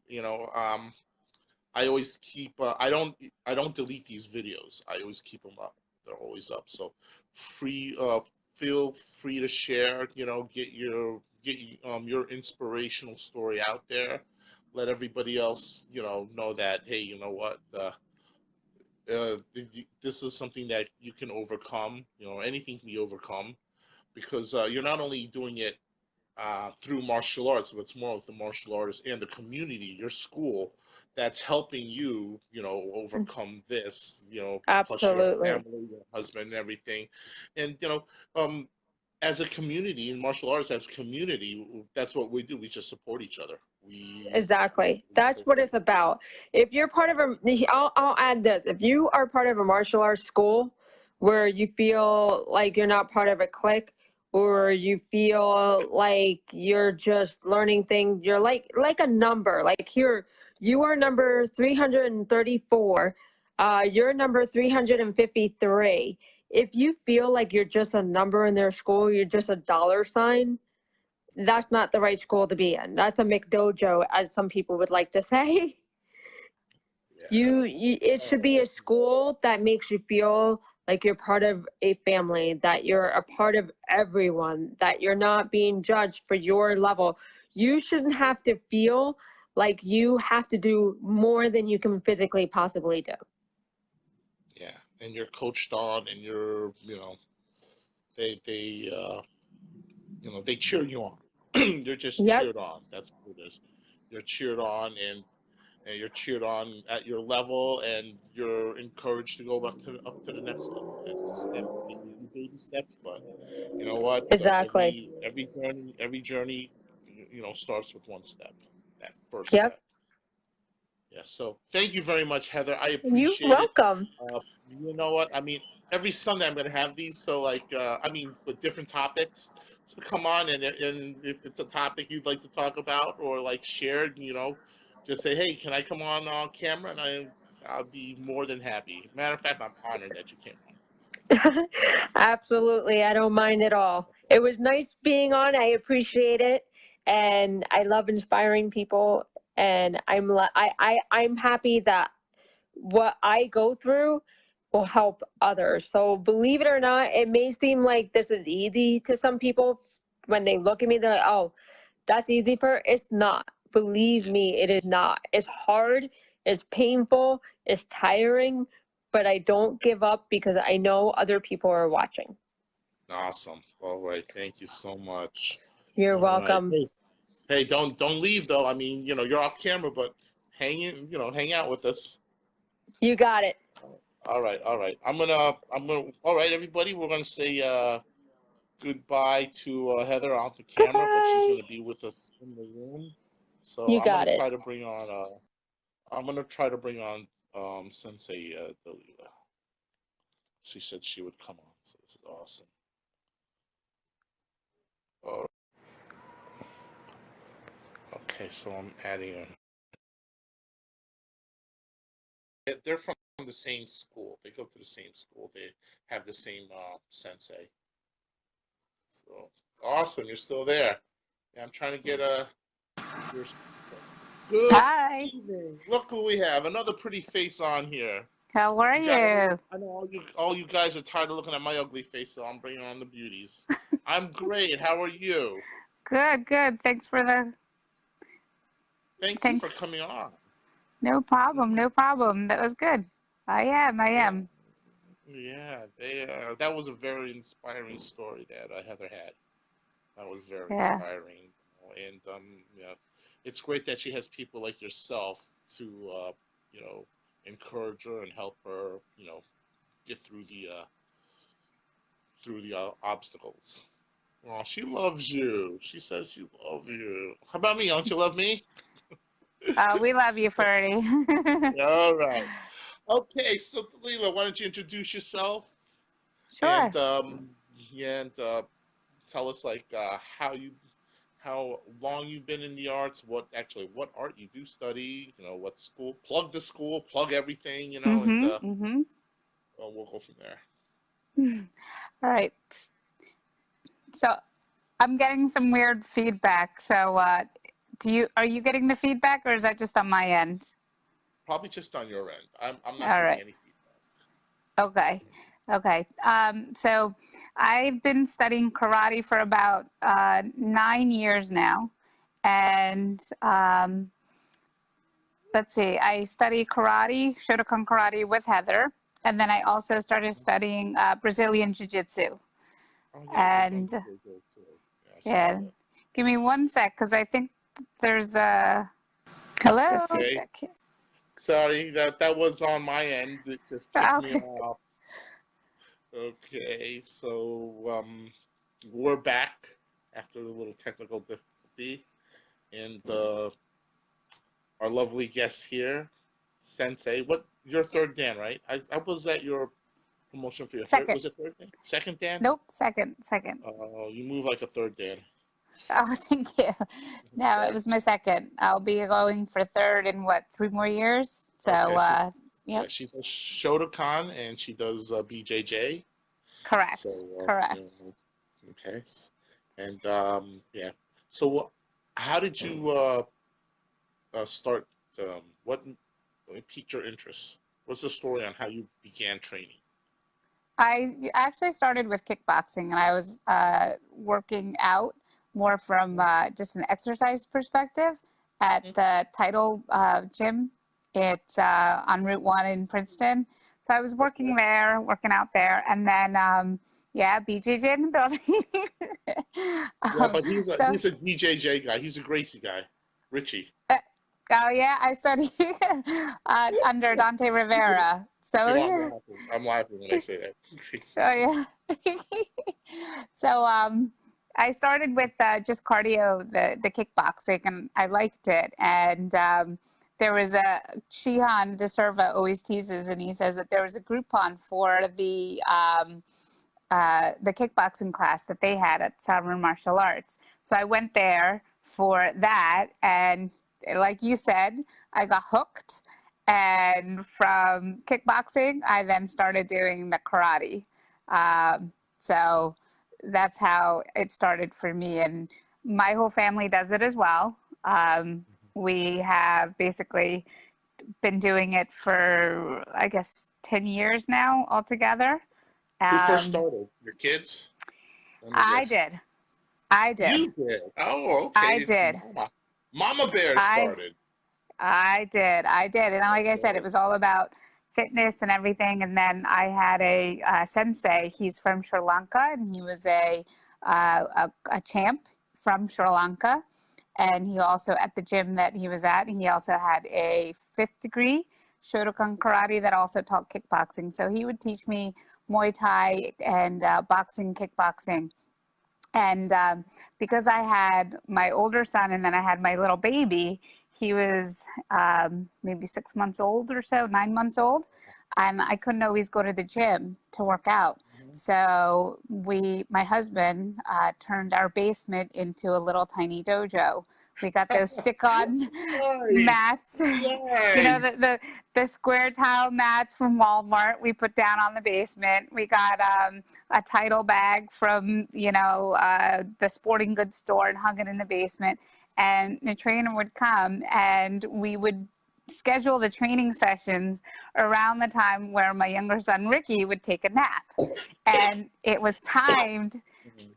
Speaker 2: You know, I always keep. I don't delete these videos. I always keep them up. They're always up. So free. Feel free to share. Get your inspirational story out there. Let everybody else know that, hey, you know what, this is something that you can overcome. Anything can be overcome because you're not only doing it through martial arts, but it's more with the martial artists and the community, your school, that's helping you, overcome this, plus your
Speaker 3: Absolutely.
Speaker 2: family, your husband, and everything. And, as a community in martial arts, as community, that's what we do. We just support each other.
Speaker 3: Exactly. That's what it's about. If you're part of I'll add this. If you are part of a martial arts school where you feel like you're not part of a clique, or you feel like you're just learning things, you're like a number. Like you are number 334. You're number 353. If you feel like you're just a number in their school, you're just a dollar sign, that's not the right school to be in. That's a McDojo, as some people would like to say.
Speaker 2: Yeah.
Speaker 3: It should be a school that makes you feel like you're part of a family, that you're a part of everyone, that you're not being judged for your level. You shouldn't have to feel like you have to do more than you can physically possibly do.
Speaker 2: Yeah, and you're coached on, and they they cheer you on. You're just
Speaker 3: Yep,
Speaker 2: cheered on. That's what it is. You're cheered on, and you're cheered on at your level, and you're encouraged to go up to the next level. It's a step, baby steps, but you know what?
Speaker 3: exactly.
Speaker 2: Every journey, starts with one step. That first
Speaker 3: Yep.
Speaker 2: step. Yeah. So thank you very much, Heather. I
Speaker 3: You're
Speaker 2: appreciate it.
Speaker 3: welcome.
Speaker 2: You know what? I mean, every Sunday I'm going to have these. So, like, with different topics. So come on, and if it's a topic you'd like to talk about or like shared, just say, hey, can I come on camera? And I'll be more than happy. Matter of fact, I'm honored that you came on.
Speaker 3: Absolutely. I don't mind at all. It was nice being on. I appreciate it. And I love inspiring people. And I'm happy that what I go through will help others. So believe it or not, it may seem like this is easy to some people. When they look at me, they're like, oh, that's easy for her. It's not. Believe me, it is not. It's hard, it's painful, it's tiring, but I don't give up because I know other people are watching.
Speaker 2: Awesome. All right. Thank you so much.
Speaker 3: You're
Speaker 2: All right.
Speaker 3: welcome.
Speaker 2: Hey, don't leave though. I mean, you're off camera, but hang out with us.
Speaker 3: You got it.
Speaker 2: All right, all right. All right, everybody. We're gonna say goodbye to Heather off the camera, but she's
Speaker 3: Goodbye.
Speaker 2: gonna be with us in the room. So
Speaker 3: You got it.
Speaker 2: I'm gonna try to bring on Sensei Dalila. She said she would come on, so this is awesome. All right. Okay, so I'm adding in. They're from the same school. They go to the same school. They have the same sensei. So awesome, you're still there. Yeah, I'm trying to get your good
Speaker 4: Hi,
Speaker 2: evening. Look who we have. Another pretty face on here.
Speaker 4: how are you?
Speaker 2: I know all you guys are tired of looking at my ugly face, so I'm bringing on the beauties. I'm great. How are you?
Speaker 4: Good, good.
Speaker 2: Thank you for
Speaker 4: Thanks.
Speaker 2: coming on.
Speaker 4: No problem, no problem. That was good. I am.
Speaker 2: Yeah, that was a very inspiring story that Heather had. That was very
Speaker 4: Yeah.
Speaker 2: inspiring. and it's great that she has people like yourself to encourage her and help her get through the obstacles. Oh, she loves you. She says she loves you. How about me? Don't you love me?
Speaker 4: We love you, Ferdy.
Speaker 2: All right. Okay, so Leela, why don't you introduce yourself
Speaker 4: Sure.
Speaker 2: and tell us like how long you've been in the arts, what art you do study, what school, plug the school, plug everything, and we'll go from there.
Speaker 4: All right. So I'm getting some weird feedback. So are you getting the feedback, or is that just on my end?
Speaker 2: Probably just on your end. I'm not
Speaker 4: All
Speaker 2: getting
Speaker 4: right.
Speaker 2: any feedback.
Speaker 4: Okay. Okay. So I've been studying karate for about 9 years now. And let's see, I study karate, Shotokan karate with Heather. And then I also started studying Brazilian Jiu-Jitsu.
Speaker 2: Oh yeah,
Speaker 4: And
Speaker 2: good, good, too. Yeah, I saw
Speaker 4: yeah,
Speaker 2: that.
Speaker 4: give me one sec, because I think there's hello. The
Speaker 2: Okay.
Speaker 4: feedback here.
Speaker 2: Sorry, that was on my end. It just kicked me
Speaker 4: Okay.
Speaker 2: off. Okay, so we're back after a little technical difficulty, and our lovely guest here, Sensei. What your third Dan, right? I was at your promotion for your third.
Speaker 4: Second.
Speaker 2: Was it third Dan? Second Dan?
Speaker 4: Nope, second.
Speaker 2: You move like a third Dan.
Speaker 4: Oh, thank you. No, it was my second. I'll be going for third in 3 more years? So,
Speaker 2: Okay,
Speaker 4: yep,
Speaker 2: she does Shotokan and she does BJJ.
Speaker 4: correct,
Speaker 2: So
Speaker 4: correct.
Speaker 2: okay, and yeah. So how did you start? What piqued your interest? What's the story on how you began training?
Speaker 4: I actually started with kickboxing, and I was working out more from just an exercise perspective at the Title gym. It's on Route 1 in Princeton. So I was working there, working out there, and then BJJ in the building.
Speaker 2: Yeah, but he's a
Speaker 4: so,
Speaker 2: DJJ guy. He's a Gracie guy, Richie.
Speaker 4: oh yeah, I studied under Dante Rivera. So yeah.
Speaker 2: I'm laughing when I say that.
Speaker 4: Oh yeah. So I started with just cardio, the kickboxing, and I liked it. And there was Shihan DeServa always teases, and he says that there was a Groupon for the kickboxing class that they had at Sovereign Martial Arts. So I went there for that, and like you said, I got hooked. And from kickboxing, I then started doing the karate. So that's how it started for me. And my whole family does it as well. We have basically been doing it for, I guess, 10 years now altogether.
Speaker 2: Who first started? Your kids?
Speaker 4: I did.
Speaker 2: You did? Oh, okay.
Speaker 4: I did.
Speaker 2: Mama Bear started.
Speaker 4: I did. And like I said, it was all about fitness and everything. And then I had a sensei. He's from Sri Lanka, and he was a champ from Sri Lanka. And he also, at the gym that he was at, he also had a 5th degree Shotokan karate that also taught kickboxing. So he would teach me Muay Thai and boxing, kickboxing. And because I had my older son and then I had my little baby, he was maybe 6 months old or so, 9 months old. And I couldn't always go to the gym to work out. So my husband turned our basement into a little tiny dojo. We got those stick-on mats,
Speaker 2: Nice.
Speaker 4: the square tile mats from Walmart. We put down on the basement. We got a title bag from the sporting goods store and hung it in the basement. And the trainer would come, and we would schedule the training sessions around the time where my younger son Ricky would take a nap. And it was timed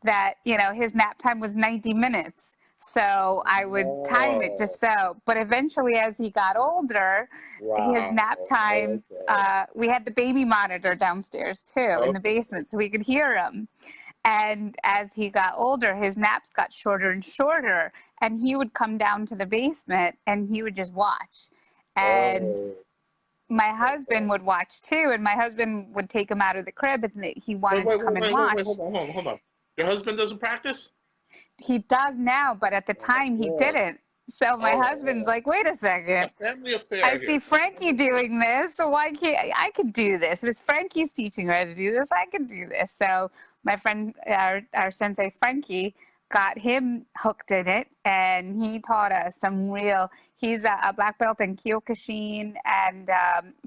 Speaker 4: that his nap time was 90 minutes, so I would time it just so. But eventually, as he got older, his nap time, we had the baby monitor downstairs too in the basement, so we could hear him. And as he got older, his naps got shorter and shorter. and he would come down to the basement and he would just watch. And
Speaker 2: Oh,
Speaker 4: my husband would watch too, and my husband would take him out of the crib, and he wanted to come and watch.
Speaker 2: hold on. Your husband doesn't practice?
Speaker 4: He does now, but at the time he
Speaker 2: Boy.
Speaker 4: didn't. So my husband's like, wait a second.
Speaker 2: A family affair
Speaker 4: I
Speaker 2: here.
Speaker 4: see Frankie doing this, so why can't I could do this? If Frankie's teaching her to do this, I could do this. So my friend, our sensei Frankie, got him hooked in it, and he taught us some real. He's a black belt in Kyokushin and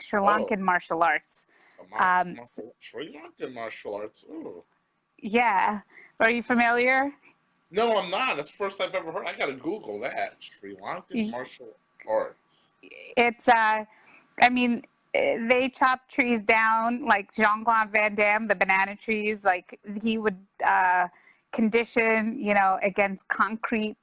Speaker 4: Sri Lankan martial arts.
Speaker 2: Sri Lankan martial arts. Ooh.
Speaker 4: Yeah, are you familiar?
Speaker 2: No, I'm not. That's the first I've ever heard. I gotta Google that. Sri Lankan martial arts.
Speaker 4: It's I mean, they chop trees down like Jean-Claude Van Damme, the banana trees. Like he would condition, against concrete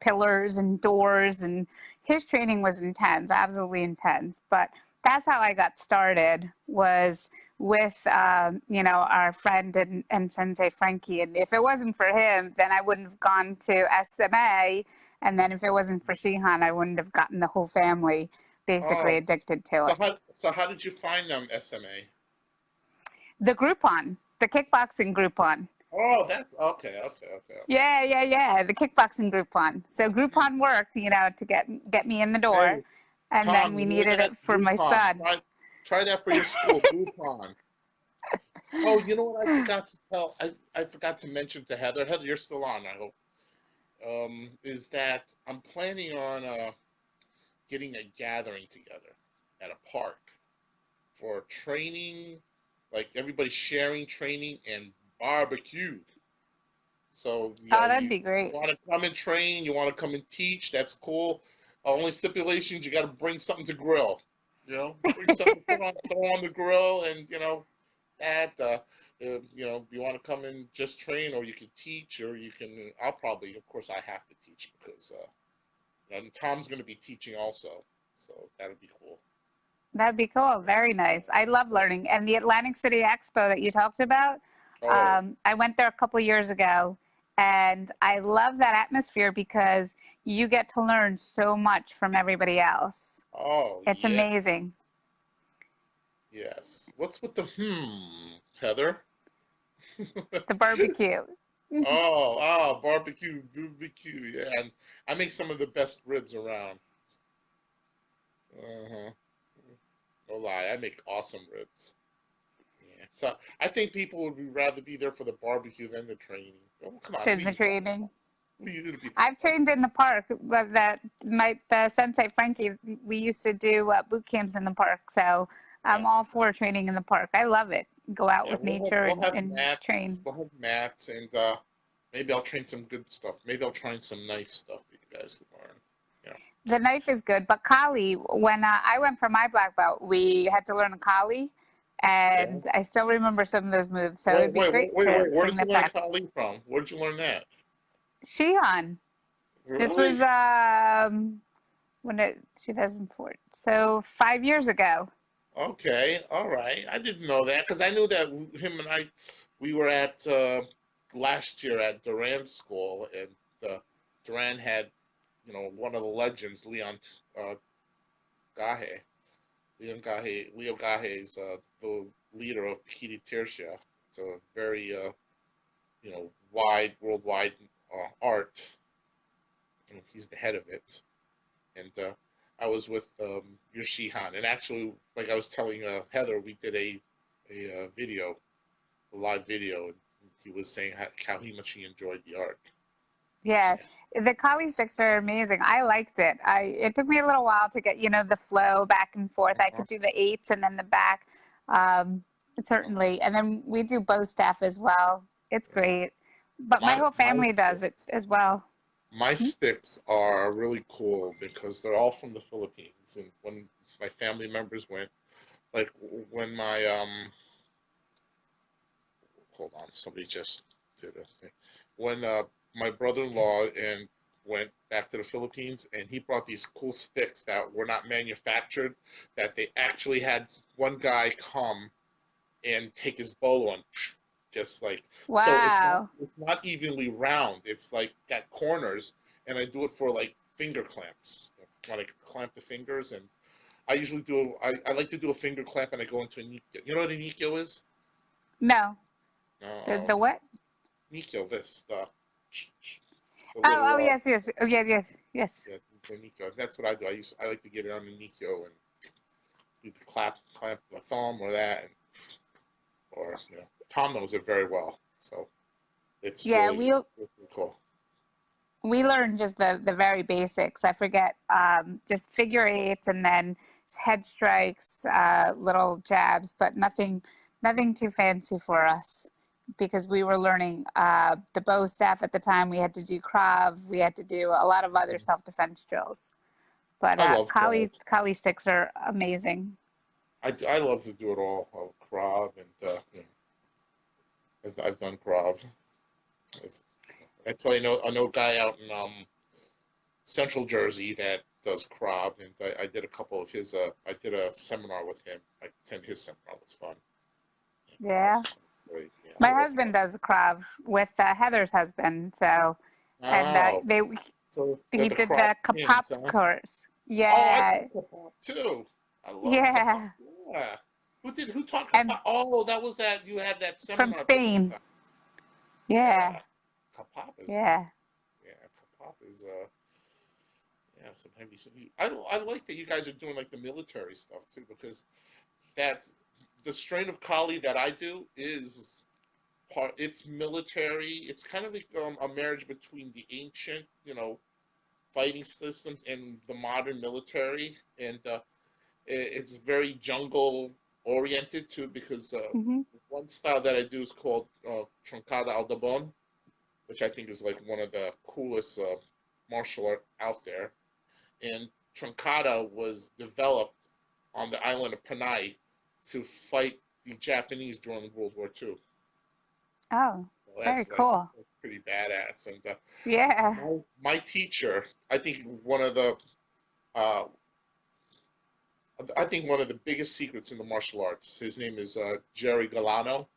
Speaker 4: pillars and doors, and his training was intense, absolutely intense. But that's how I got started, was with our friend and Sensei Frankie. And if it wasn't for him, then I wouldn't have gone to SMA. And then if it wasn't for Shihan, I wouldn't have gotten the whole family basically addicted to it.
Speaker 2: So how did you find them, SMA?
Speaker 4: The Groupon, the kickboxing Groupon.
Speaker 2: Oh, that's okay.
Speaker 4: Yeah. The kickboxing Groupon. So Groupon worked, to get me in the door.
Speaker 2: Hey,
Speaker 4: and
Speaker 2: Tom,
Speaker 4: then we needed it for my son.
Speaker 2: Try that for your school, Groupon. Oh, you know what I forgot to tell? I forgot to mention to Heather. Heather, you're still on, I hope. Is that I'm planning on getting a gathering together at a park for training, like everybody sharing training and barbecue. So
Speaker 4: that'd be great.
Speaker 2: You want to come and train, you want to come and teach, that's cool. Only stipulations, you got to bring something to grill. Bring something to throw on the grill, and that you want to come and just train, or you can teach, or you can. I'll probably, of course, I have to teach because Tom's going to be teaching also, so that'll be cool.
Speaker 4: That'd be cool. Very nice. I love learning. And the Atlantic City Expo that you talked about, I went there a couple of years ago, and I love that atmosphere because you get to learn so much from everybody else.
Speaker 2: Oh,
Speaker 4: it's amazing.
Speaker 2: Yes. What's with the Heather?
Speaker 4: The barbecue.
Speaker 2: Barbecue, yeah. And I make some of the best ribs around. No lie, I make awesome ribs. Yeah. So I think people would rather be there for the barbecue than the training. Oh, come on.
Speaker 4: The training. I've trained in the park, but the Sensei Frankie, we used to do boot camps in the park. So I'm all for training in the park. I love it. Go out with nature and train.
Speaker 2: We'll have mats, and maybe I'll train some good stuff. Maybe I'll try some knife stuff that you guys can learn.
Speaker 4: The knife is good, but Kali, when I went for my black belt, we had to learn a Kali, and I still remember some of those moves. So it'd be great to
Speaker 2: where
Speaker 4: bring
Speaker 2: did you
Speaker 4: that
Speaker 2: learn
Speaker 4: back.
Speaker 2: Kali from? Where did you learn that?
Speaker 4: Shihan.
Speaker 2: Really?
Speaker 4: This was 2004, so 5 years ago.
Speaker 2: Okay, all right. I didn't know that because I knew that him and we were at last year at Duran's school, and Duran had, one of the legends, Leo Gahe. Leo Gahe is the leader of Pikiti Tirsia. It's a very, worldwide art. He's the head of it. And I was with your Shihan, and actually, like I was telling Heather, we did a live video, and he was saying how much he enjoyed the art.
Speaker 4: Yeah, the Kali sticks are amazing. I liked it. It took me a little while to get the flow back and forth. I could do the 8s and then the back, certainly, and then we do bow staff as well. It's great, but my whole family does it as well.
Speaker 2: My sticks are really cool because they're all from the Philippines. And when my family members went, like when my, hold on, somebody just did a thing. When my brother-in-law went back to the Philippines, and he brought these cool sticks that were not manufactured, that they actually had one guy come and take his bow and just like,
Speaker 4: wow.
Speaker 2: So it's not evenly round. It's like got corners, and I do it for like finger clamps. When I clamp the fingers, and I usually do. I like to do a finger clamp, and I go into a nikyo. You know what a nikyo is?
Speaker 4: No.
Speaker 2: No,
Speaker 4: The what?
Speaker 2: nikyo. This the
Speaker 4: Oh,
Speaker 2: little
Speaker 4: yes, yes. Oh, yeah, yes, yes.
Speaker 2: yeah, the nikyo. That's what I do. I like to get it on the nikyo and do the clamp the thumb or that, and, or Tom knows it very well. So it's
Speaker 4: Yeah,
Speaker 2: really, really cool.
Speaker 4: we learned just the very basics. I forget, just figure eights and then head strikes, little jabs, but nothing too fancy for us because we were learning the bow staff at the time. We had to do Krav. We had to do a lot of other self-defense drills. But
Speaker 2: I love Krav.
Speaker 4: Kali sticks are amazing.
Speaker 2: I love to do it all. Krav and I've done Krav. That's why I know a guy out in Central Jersey that does Krav, and I did a couple of his. I did a seminar with him. I attended his seminar. It was fun.
Speaker 4: Yeah.
Speaker 2: Great. Yeah,
Speaker 4: My husband does Krav with Heather's husband. So, and
Speaker 2: oh, so
Speaker 4: he
Speaker 2: the
Speaker 4: did
Speaker 2: Krav
Speaker 4: the
Speaker 2: Kings,
Speaker 4: Kapap
Speaker 2: huh?
Speaker 4: course.
Speaker 2: Oh, I
Speaker 4: Yeah.
Speaker 2: did Kapap too. I love Kapap.
Speaker 4: Yeah.
Speaker 2: Yeah. Who taught
Speaker 4: And
Speaker 2: Kapap? Oh, that was that. You had that
Speaker 4: from
Speaker 2: seminar.
Speaker 4: Spain. Yeah.
Speaker 2: Yeah. Kapap is.
Speaker 4: Yeah.
Speaker 2: Yeah, Kapap is. Yeah, some heavy. I like that you guys are doing like the military stuff too, because that's the strain of Kali that I do is it's military. It's kind of like a marriage between the ancient, fighting systems and the modern military, and it's very jungle oriented too, because
Speaker 4: Hmm.
Speaker 2: one style that I do is called Truncada al Dabon, which I think is like one of the coolest martial art out there. And Truncada was developed on the island of Panay to fight the Japanese during World War II.
Speaker 4: Oh,
Speaker 2: Well,
Speaker 4: very
Speaker 2: that's like
Speaker 4: cool.
Speaker 2: pretty badass. And
Speaker 4: Yeah.
Speaker 2: my teacher, uh, I think one of the biggest secrets in the martial arts. His name is Jerry Galano,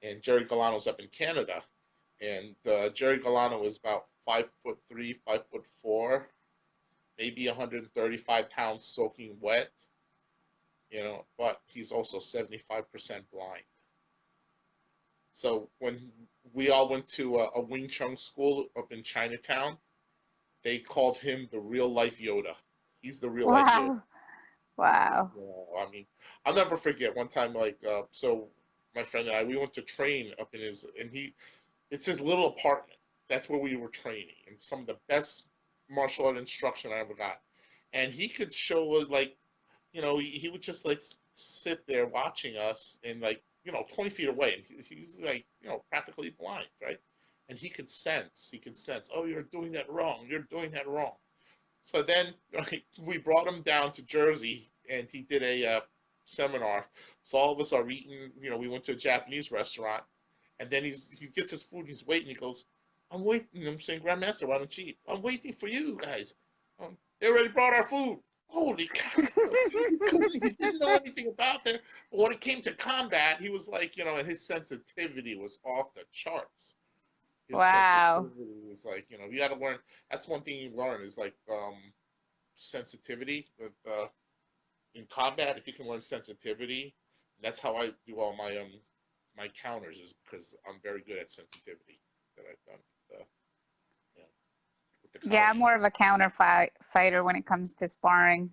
Speaker 2: and Jerry Galano's up in Canada. And Jerry Galano is about 5'3", 5'4", maybe 135 pounds soaking wet, but he's also 75% blind. So when we all went to a Wing Chun school up in Chinatown, they called him the real life Yoda. He's the real life Yoda.
Speaker 4: Wow. Wow.
Speaker 2: I mean, I'll never forget one time, so my friend and I, we went to train up in it's his little apartment. That's where we were training, and some of the best martial art instruction I ever got. And he could show he would just like sit there watching us and 20 feet away, and he's like, practically blind, right? And he could sense, oh, you're doing that wrong, you're doing that wrong. So then we brought him down to Jersey, and he did a seminar. So all of us are eating, we went to a Japanese restaurant, and then he gets his food, he's waiting, he goes, I'm waiting, I'm saying, Grandmaster, why don't you eat? I'm waiting for you guys. They already brought our food. Holy cow. So he didn't know anything about that. But when it came to combat, he was like, and his sensitivity was off the charts. His
Speaker 4: Wow.
Speaker 2: sensitivity was like, you got to learn. That's one thing you learn is like sensitivity with in combat. If you can learn sensitivity, that's how I do all my counters, is because I'm very good at sensitivity that I've done.
Speaker 4: Yeah, I'm more of a counter fighter when it comes to sparring.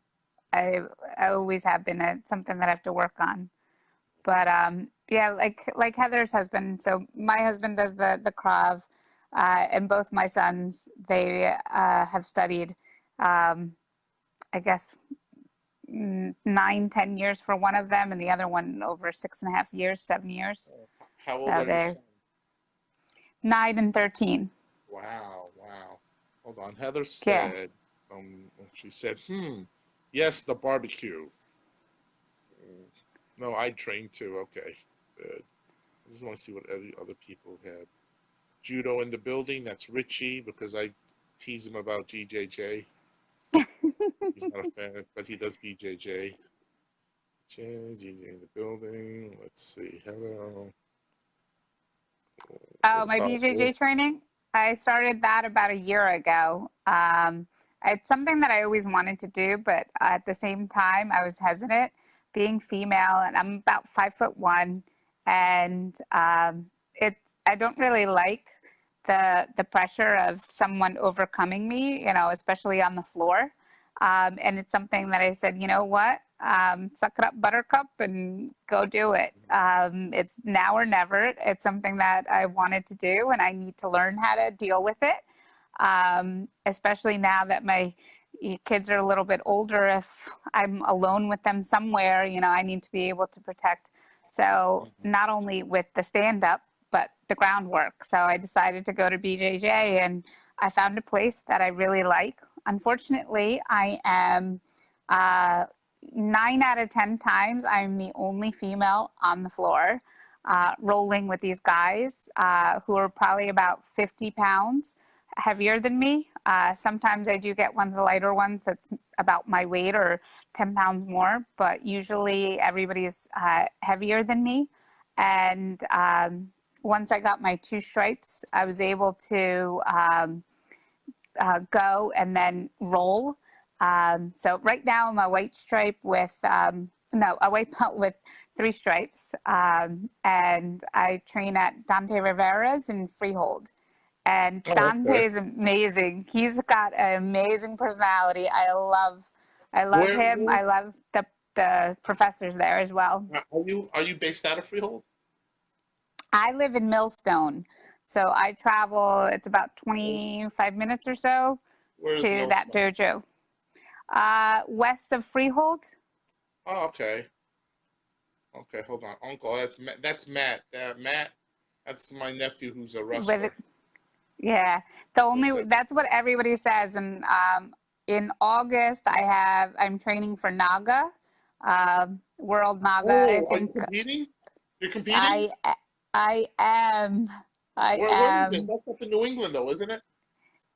Speaker 4: I always have been. It's something that I have to work on. But yeah, like Heather's husband. So my husband does the Krav, and both my sons, they have studied, I guess 9-10 years for one of them, and the other one over 6.5 years, 7 years.
Speaker 2: How old are your sons?
Speaker 4: 9 and 13.
Speaker 2: Wow. Hold on. Heather
Speaker 4: Yeah.
Speaker 2: said, she said, yes, the barbecue. No, I trained too. Okay, good. I just want to see what other people had. Judo in the building. That's Richie, because I tease him about GJJ. He's not a fan, but he does BJJ. GJ in the building. Let's see. Hello.
Speaker 4: Oh, my BJJ training? I started that about a year ago. It's something that I always wanted to do, but at the same time, I was hesitant. Being female, and I'm about 5'1", and I don't really like the pressure of someone overcoming me, especially on the floor. And it's something that I said, you know what, suck it up, Buttercup, and go do it. It's now or never. It's something that I wanted to do, and I need to learn how to deal with it, especially now that my kids are a little bit older. If I'm alone with them somewhere, I need to be able to protect. So not only with the stand-up, but the groundwork. So I decided to go to BJJ, and I found a place that I really like. Unfortunately, I am 9 out of 10 times, I'm the only female on the floor, rolling with these guys who are probably about 50 pounds heavier than me. Sometimes I do get one of the lighter ones that's about my weight or 10 pounds more, but usually everybody's heavier than me. And once I got my 2 stripes, I was able to go and then roll. So right now I'm a white stripe with, a white belt with 3 stripes. And I train at Dante Rivera's in Freehold. And Dante is amazing. He's got an amazing personality. I love him. I love the professors there as well.
Speaker 2: Are you based out of Freehold?
Speaker 4: I live in Millstone, so I travel. It's about 25 minutes or so to that dojo. West of Freehold.
Speaker 2: Oh, okay. Okay, hold on, Uncle. That's Matt. Matt, that's my nephew who's a wrestler.
Speaker 4: Yeah, that's what everybody says. And in August, I'm training for Naga, World Naga.
Speaker 2: Oh, are you competing? You're competing?
Speaker 4: I am.
Speaker 2: Where is it? That's up in New England, though, isn't it?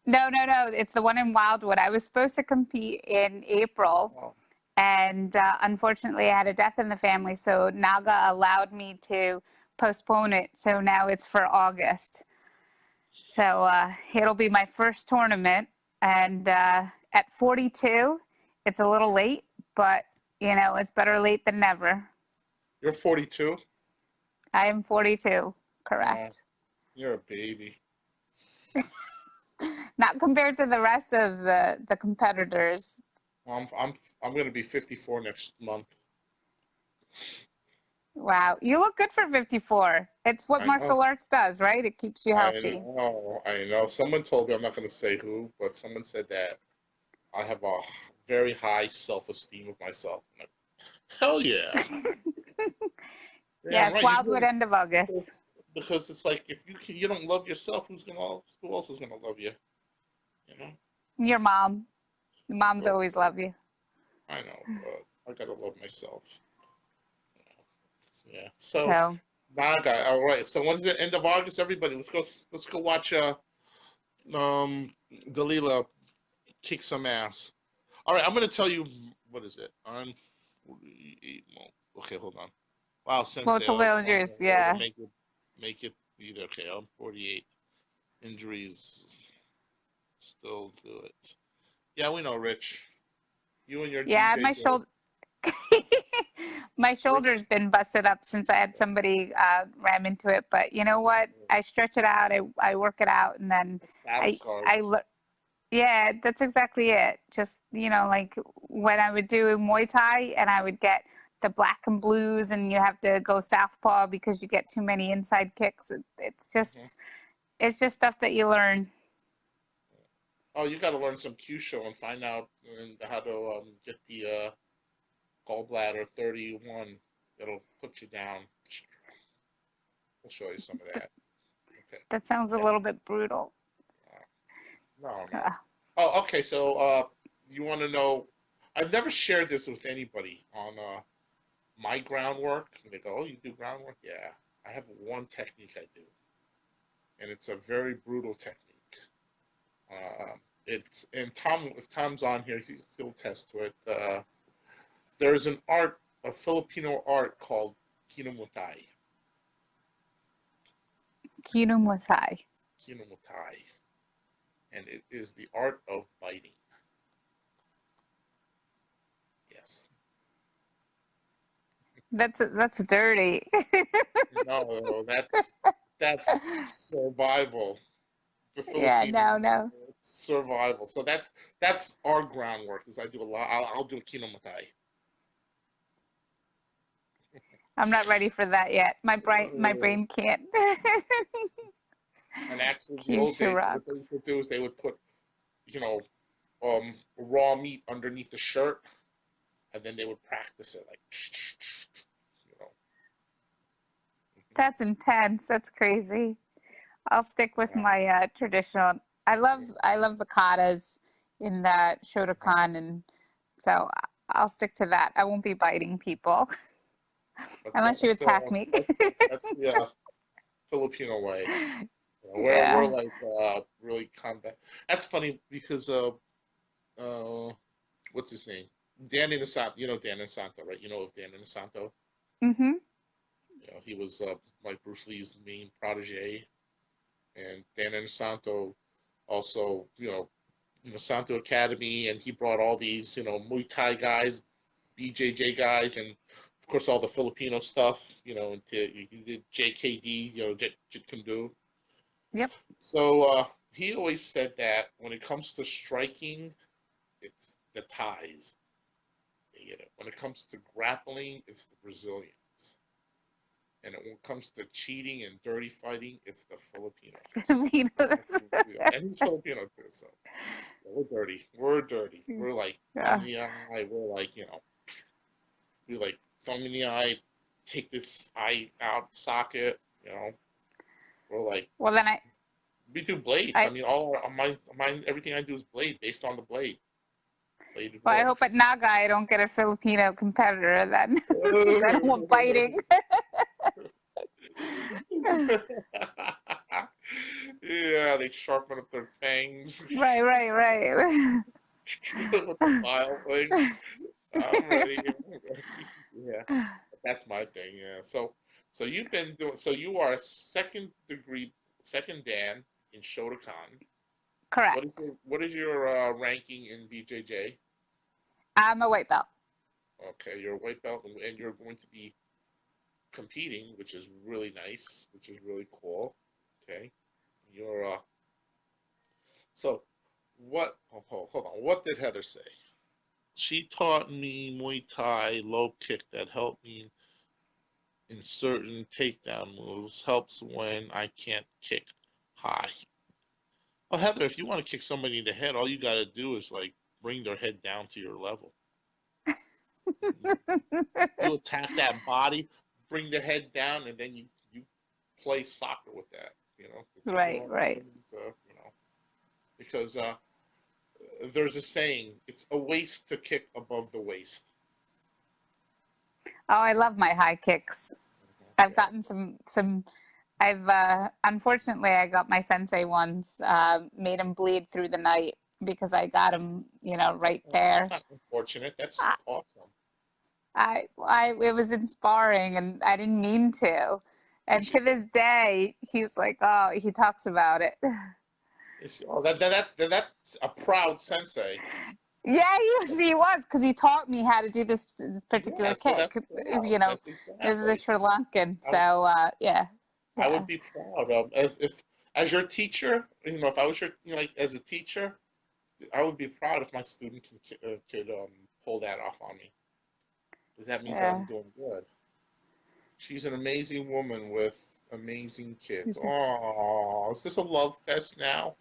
Speaker 4: No. It's the one in Wildwood. I was supposed to compete in April, and unfortunately, I had a death in the family. So Naga allowed me to postpone it. So now it's for August. So it'll be my first tournament. And at 42, it's a little late, but it's better late than never.
Speaker 2: You're 42?
Speaker 4: I am 42, correct.
Speaker 2: You're a baby.
Speaker 4: Not compared to the rest of the competitors.
Speaker 2: I'm going to be 54 next month.
Speaker 4: Wow, you look good for 54. It's what martial arts does, right? It keeps you healthy.
Speaker 2: I know. Someone told me, I'm not going to say who, but someone said that I have a very high self-esteem of myself. Like, hell yeah.
Speaker 4: Yes, right. Wildwood, end of August.
Speaker 2: Because it's like, if you don't love yourself, who else is gonna love you?
Speaker 4: Your mom. Your mom's always love you.
Speaker 2: I know, but I gotta love myself. Yeah. So Naga. All right. So when is it? End of August, everybody. Let's go watch Dalila kick some ass. All right. I'm gonna tell you, what is it? I'm 48. Okay, hold on. Wow, Sensei.
Speaker 4: Multiple injuries, yeah.
Speaker 2: Make it either. Okay, I'm 48. Injuries, still do it. Yeah, we know, Rich. You and your
Speaker 4: yeah,
Speaker 2: GJJ.
Speaker 4: my shoulder. My shoulder's been busted up since I had somebody ram into it. But you know what? I stretch it out. I work it out, and then yeah, that's exactly it. Just like when I would do Muay Thai, and I would get the black and blues, and you have to go southpaw because you get too many inside kicks. It's just it's just stuff that you learn.
Speaker 2: Oh, you got to learn some Kyusho and find out how to get the gallbladder 31. It'll put you down. We'll show you some of that. Okay.
Speaker 4: That sounds a little bit brutal.
Speaker 2: No. Oh, okay. So you want to know? I've never shared this with anybody on my groundwork. And they go, "Oh, you do groundwork?" Yeah. I have one technique I do, and it's a very brutal technique. It's and if Tom's on here, he'll attest to it. There's a Filipino art called Kinumutai.
Speaker 4: Kinumutai.
Speaker 2: Kinomutai, and it is the art of biting. Yes.
Speaker 4: That's dirty.
Speaker 2: No, that's survival. The
Speaker 4: Yeah,
Speaker 2: Filipino
Speaker 4: no, no.
Speaker 2: survival. So that's our groundwork. Is I do a lot. I'll do a kinomatai.
Speaker 4: I'm not ready for that yet. My brain can't.
Speaker 2: And actually, in the old
Speaker 4: Kyushu
Speaker 2: days, what they
Speaker 4: rocks.
Speaker 2: would do is they would put, you know, raw meat underneath the shirt, and then they would practice it, like, you know.
Speaker 4: That's intense. That's crazy. I'll stick with
Speaker 2: Yeah.
Speaker 4: my traditional. I love the katas in Shotokan, and so I'll stick to that. I won't be biting people
Speaker 2: But
Speaker 4: unless you attack me.
Speaker 2: that's the Filipino way. You know, we're
Speaker 4: Yeah.
Speaker 2: like really combat. That's funny because uh what's his name? Dan Inosanto. You know Dan Inosanto, right? You know of Dan Inosanto.
Speaker 4: Mhm.
Speaker 2: You know, he was like Bruce Lee's main protege, and Dan Inosanto also, Santo Academy, and he brought all these, Muay Thai guys, BJJ guys, and of course all the Filipino stuff, into he did JKD, Jeet Kune Do.
Speaker 4: Yep.
Speaker 2: So he always said that when it comes to striking, it's the Thais. They get it. When it comes to grappling, it's the Brazilians. And when it comes to cheating and dirty fighting, it's the Filipinos.
Speaker 4: Filipinos.
Speaker 2: And he's Filipino too, so yeah, we're dirty. We're dirty. We're like thumb
Speaker 4: Yeah.
Speaker 2: in the eye. We're like, we like thumb in the eye, take this eye out socket. We're like
Speaker 4: Well, then
Speaker 2: we do blades. I
Speaker 4: I,
Speaker 2: mean, all mine, everything I do is blade based on the blade. Bladed
Speaker 4: well, I
Speaker 2: wood.
Speaker 4: hope at Naga I don't get a Filipino competitor then. I don't want biting.
Speaker 2: Yeah, they sharpen up their fangs
Speaker 4: Right.
Speaker 2: with the file thing. I'm ready. Yeah, that's my thing. Yeah. So you've been doing. So you are a second Dan in Shotokan.
Speaker 4: Correct.
Speaker 2: What is your ranking in BJJ?
Speaker 4: I'm a white belt.
Speaker 2: Okay, you're a white belt, and you're going to be competing, which is really nice, which is really cool. Okay, you're so what? Oh, hold on. What did Heather say? She taught me Muay Thai low kick that helped me in certain takedown moves. Helps when I can't kick high. Well, Heather, if you want to kick somebody in the head, all you got to do is like bring their head down to your level. You attack that body, bring the head down, and then you play soccer with that.
Speaker 4: Right.
Speaker 2: Because there's a saying: it's a waste to kick above the waist.
Speaker 4: Oh, I love my high kicks. I've gotten some. I've unfortunately I got my sensei once, made him bleed through the night because I got him, right there.
Speaker 2: That's not unfortunate. That's awesome.
Speaker 4: It was in sparring and I didn't mean to. And to this day, he was like, oh, he talks about it.
Speaker 2: Oh, that's a proud sensei.
Speaker 4: Yeah, he was because he taught me how to do this particular
Speaker 2: Yeah, so
Speaker 4: kick.
Speaker 2: that's proud. That's exactly.
Speaker 4: This is a Sri Lankan, so yeah.
Speaker 2: I would be proud of if as your teacher, if I was your, like as a teacher, I would be proud if my student could pull that off on me, because that means I'm doing good. She's an amazing woman with amazing kids. Oh, is this a love fest now?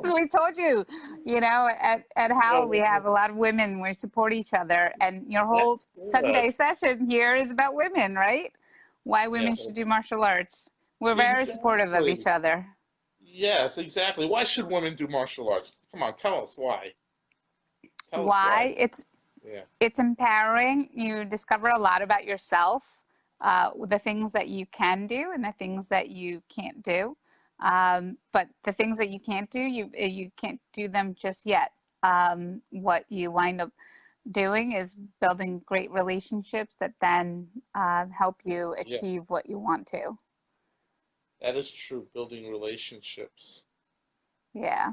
Speaker 4: We told you, at Howell we have a lot of women. We support each other, and your whole Sunday session here is about women, right? Why women should do martial arts. We're very supportive of each other.
Speaker 2: Yes, exactly. Why should women do martial arts? Come on, tell us why. Tell us
Speaker 4: why. It's empowering. You discover a lot about yourself, the things that you can do and the things that you can't do. But the things that you can't do, you can't do them just yet. What you wind up doing is building great relationships that then help you achieve what you want to.
Speaker 2: That is true. Building relationships.
Speaker 4: Yeah.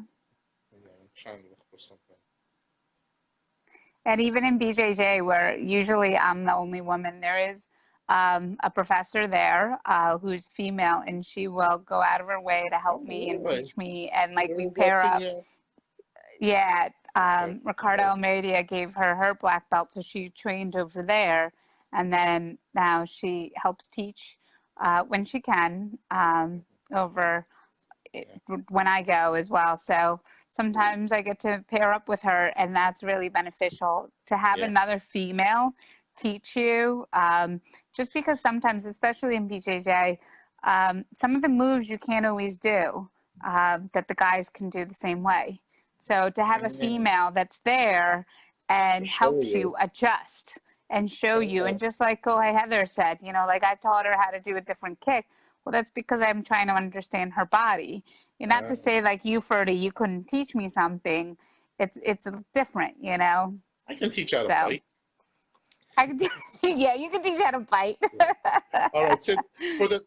Speaker 2: Yeah, I'm trying to look for something.
Speaker 4: And even in BJJ, where usually I'm the only woman, there is a professor there who's female, and she will go out of her way to help
Speaker 2: Oh,
Speaker 4: me and
Speaker 2: really?
Speaker 4: teach me. And like we
Speaker 2: Very good
Speaker 4: pair
Speaker 2: for
Speaker 4: up.
Speaker 2: you.
Speaker 4: Yeah,
Speaker 2: Okay.
Speaker 4: Ricardo Almeida gave her her black belt, so she trained over there, and then now she helps teach when she can over
Speaker 2: Yeah.
Speaker 4: when I go as well. So sometimes I get to pair up with her, and that's really beneficial to have
Speaker 2: Yeah.
Speaker 4: another female teach you. Just because sometimes, especially in BJJ, some of the moves you can't always do that the guys can do the same way. So to have a
Speaker 2: Mm,
Speaker 4: female that's there
Speaker 2: to
Speaker 4: and
Speaker 2: show
Speaker 4: helps
Speaker 2: you.
Speaker 4: you adjust and show you, and
Speaker 2: Oh,
Speaker 4: just like Heather said, like I taught her how to do a different kick. Well, that's because I'm trying to understand her body. Not
Speaker 2: uh,
Speaker 4: to say like you, Ferdy, you couldn't teach me something. It's different, you know.
Speaker 2: I can teach how to
Speaker 4: So
Speaker 2: fight.
Speaker 4: I can teach, yeah, you can teach how to fight.
Speaker 2: Yeah. All right. So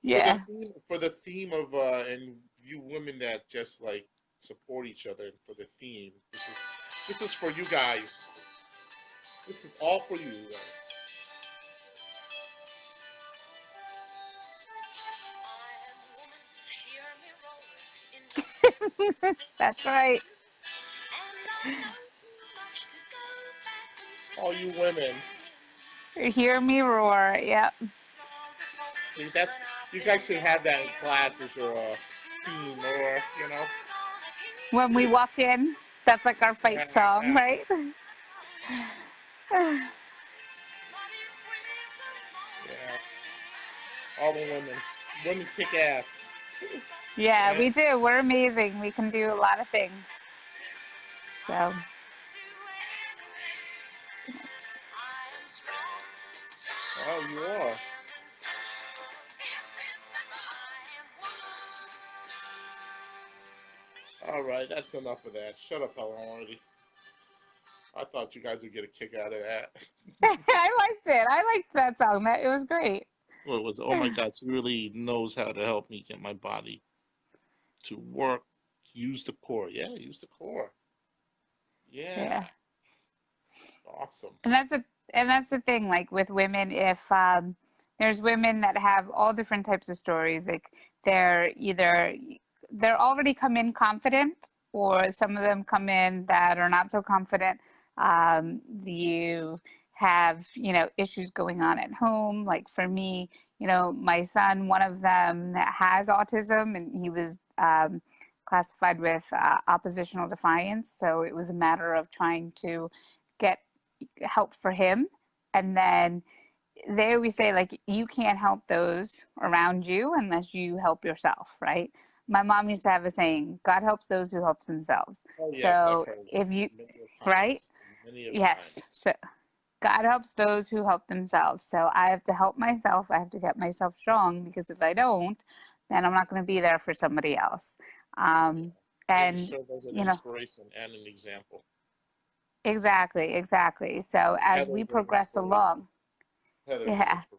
Speaker 4: Yeah.
Speaker 2: for the theme of and you women that just like support each other and for the theme, this is for you guys. This is all for you guys.
Speaker 4: That's right.
Speaker 2: All you women.
Speaker 4: Hear me roar. Yep.
Speaker 2: See, that's you guys should have that in classes or a theme or
Speaker 4: When we walk in, that's like our fight song,
Speaker 2: Yeah.
Speaker 4: right?
Speaker 2: All the women. Women kick ass.
Speaker 4: Yeah,
Speaker 2: Yeah.
Speaker 4: we do. We're amazing. We can do a lot of things. So,
Speaker 2: Oh, you are. All right, that's enough of that. Shut up, Helen already. I thought you guys would get a kick out of that.
Speaker 4: I liked it. I liked that song. That it was great.
Speaker 2: Well, it was, oh my God, she really knows how to help me get my body to work. Use the core. Yeah, use the core. Yeah,
Speaker 4: Yeah.
Speaker 2: awesome.
Speaker 4: And that's the thing, like with women, if there's women that have all different types of stories, like they're already come in confident, or some of them come in that are not so confident. You have, issues going on at home. Like for me, my son, one of them has autism, and he was classified with oppositional defiance. So it was a matter of trying to get help for him. And then they always say, like, you can't help those around you unless you help yourself, right? My mom used to have a saying, God helps those who helps themselves.
Speaker 2: Oh, yes, I've
Speaker 4: So
Speaker 2: heard
Speaker 4: if you,
Speaker 2: many of
Speaker 4: right?
Speaker 2: times. Many of
Speaker 4: Yes.
Speaker 2: times.
Speaker 4: So God helps those who help themselves. So I have to help myself. I have to get myself strong, because if I don't, then I'm not going to be there for somebody else.
Speaker 2: Yeah.
Speaker 4: Um,
Speaker 2: And you
Speaker 4: and,
Speaker 2: serve as an
Speaker 4: you know,
Speaker 2: inspiration and an example.
Speaker 4: exactly, exactly. So as we
Speaker 2: Heather's an
Speaker 4: progress
Speaker 2: inspiration.
Speaker 4: along,
Speaker 2: Heather's an
Speaker 4: yeah,
Speaker 2: inspiration.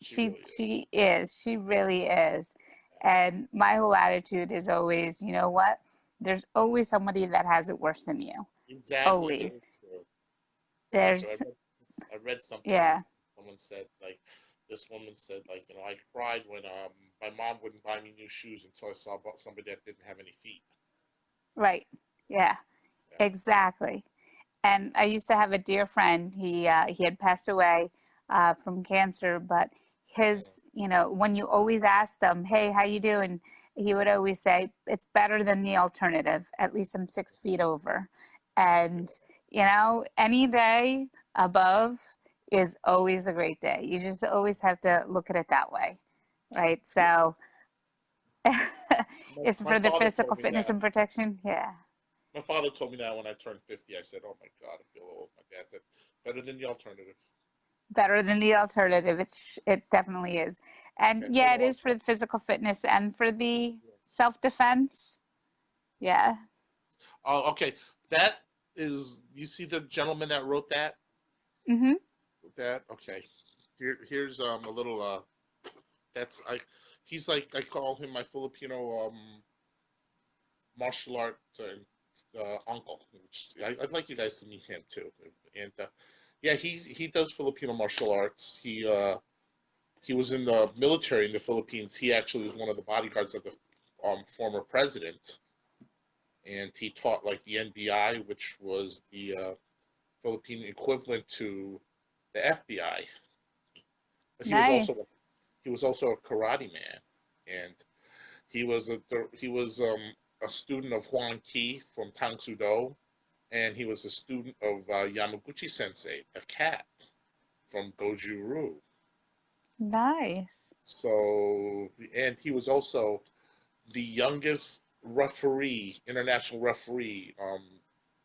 Speaker 2: She really is.
Speaker 4: she really is. And my whole attitude is always, you know what? There's always somebody that has it worse than you.
Speaker 2: Exactly.
Speaker 4: Always.
Speaker 2: Very true. Very true.
Speaker 4: There's,
Speaker 2: I read something.
Speaker 4: yeah,
Speaker 2: Someone said like, this woman said like, I cried when my mom wouldn't buy me new shoes until I saw about somebody that didn't have any feet.
Speaker 4: right. Yeah,
Speaker 2: Yeah.
Speaker 4: exactly. And I used to have a dear friend. He had passed away from cancer, but his, when you always asked him, "Hey, how you doing?" He would always say, "It's better than the alternative. At least I'm 6 feet over." And any day above is always a great day. You just always have to look at it that way, right? So it's
Speaker 2: My
Speaker 4: for the
Speaker 2: father
Speaker 4: physical
Speaker 2: told me
Speaker 4: fitness
Speaker 2: that.
Speaker 4: and protection. Yeah.
Speaker 2: My father told me that when I turned 50. I said, "Oh my God, I feel old." My dad said, "Better than the alternative."
Speaker 4: Better than the alternative. It definitely is. And
Speaker 2: Okay,
Speaker 4: yeah,
Speaker 2: hold
Speaker 4: it
Speaker 2: on.
Speaker 4: is for the physical fitness and for the
Speaker 2: Yes.
Speaker 4: self-defense. Yeah.
Speaker 2: Oh, okay. That is. You see the gentleman that wrote that?
Speaker 4: Mm-hmm.
Speaker 2: That okay. Here's a little he's like, I call him my Filipino martial art uncle. Which I'd like you guys to meet him too. And yeah, he does Filipino martial arts. He was in the military in the Philippines. He actually was one of the bodyguards of the former president, and he taught like the NBI, which was the Philippine equivalent to the FBI. But
Speaker 4: Nice.
Speaker 2: he was also a karate man, and he was a student of Huang Qi from Tang Soo Do, and he was a student of Yamaguchi Sensei, the cat from Goju Ryu.
Speaker 4: Nice.
Speaker 2: So, and he was also the youngest referee, international referee,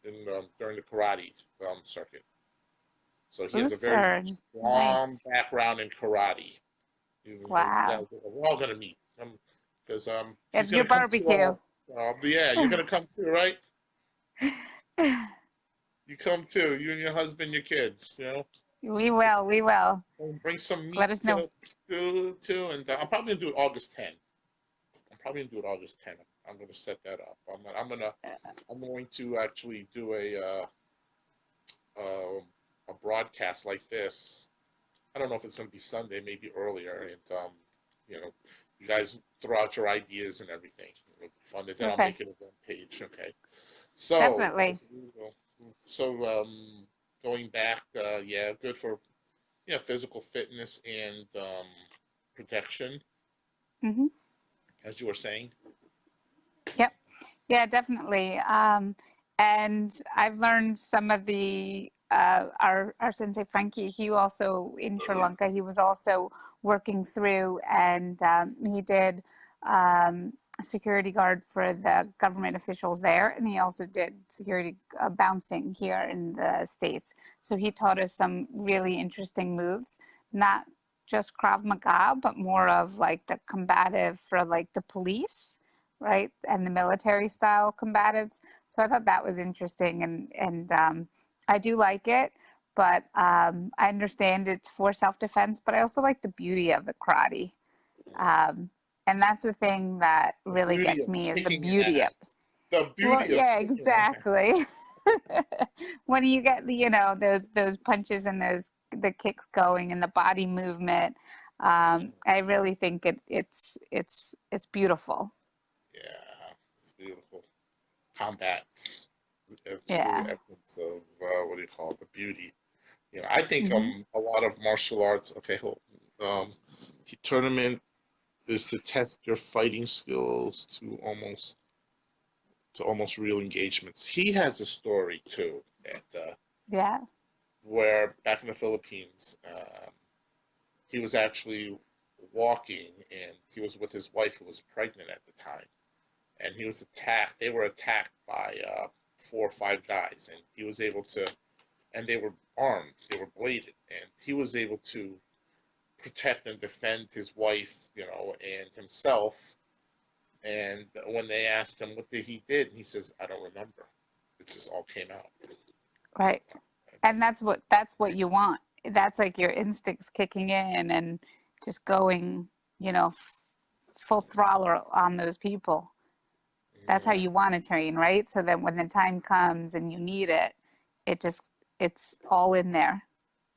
Speaker 2: during the karate circuit. So he has a very
Speaker 4: Absurd.
Speaker 2: strong
Speaker 4: Nice.
Speaker 2: background in karate.
Speaker 4: Wow.
Speaker 2: We're all gonna meet because he's
Speaker 4: It's your
Speaker 2: gonna come
Speaker 4: barbecue.
Speaker 2: to. Yeah, you're gonna come too, right? You come too. You and your husband, your kids. You know.
Speaker 4: We will. We will.
Speaker 2: Bring some meat
Speaker 4: Let us know.
Speaker 2: too, and I'm probably gonna do it August 10. I'm probably gonna do it August 10. I'm gonna set that up. I'm going to actually do a broadcast like this. I don't know if it's gonna be Sunday, maybe earlier, and you know, you guys throw out your ideas and everything. It'll be fun. And then I'll
Speaker 4: Okay.
Speaker 2: make it a web page. Okay. So
Speaker 4: Definitely.
Speaker 2: So going back, yeah, good for physical fitness and protection,
Speaker 4: Hmm.
Speaker 2: as you were saying.
Speaker 4: Yep. Yeah, definitely. And I've learned some of the our sensei Frankie. He also in Sri Lanka. He was also working through, and he did a security guard for the government officials there, and he also did security bouncing here in the States. So he taught us some really interesting moves, not just Krav Maga, but more of like the combative for like the police, right, and the military style combatives. So I thought that was interesting, and I do like it, but I understand it's for self-defense, but I also like the beauty of the karate. And that's the thing that
Speaker 2: The
Speaker 4: really
Speaker 2: beauty
Speaker 4: gets
Speaker 2: of
Speaker 4: me is the
Speaker 2: kicking
Speaker 4: beauty of,
Speaker 2: ass. The
Speaker 4: well,
Speaker 2: beauty of
Speaker 4: yeah,
Speaker 2: kicking ass.
Speaker 4: exactly. When you get those punches and the kicks going and the body movement, I really think it's beautiful.
Speaker 2: Yeah, it's beautiful. Combat. True
Speaker 4: Yeah.
Speaker 2: essence of what do you call it? The beauty. I think
Speaker 4: Hmm.
Speaker 2: a lot of martial arts. Okay, the tournament is to test your fighting skills to almost real engagements. He has a story too that
Speaker 4: Yeah.
Speaker 2: where back in the Philippines, he was actually walking and he was with his wife who was pregnant at the time, and he was attacked. They were attacked by 4 or 5 guys, and he was able to, and they were armed, they were bladed, and he was able to protect and defend his wife, and himself. And when they asked him what he did, he says, "I don't remember. It just all came out."
Speaker 4: Right. And that's what you want. That's like your instincts kicking in and just going, full throttle on those people. That's how
Speaker 2: Yeah,
Speaker 4: you want to train, right? So that when the time comes and you need it, it's all in there.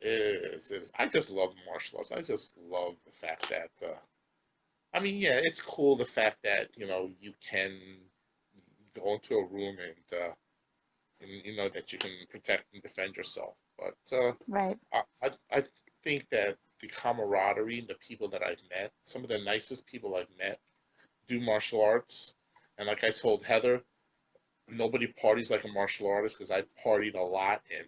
Speaker 2: it is. It is. I just love martial arts. I just love the fact that, I mean, yeah, it's cool the fact that, you can go into a room and that you can protect and defend yourself. But
Speaker 4: Right.
Speaker 2: I think that the camaraderie and the people that I've met, some of the nicest people I've met, do martial arts. And like I told Heather, nobody parties like a martial artist because I partied a lot and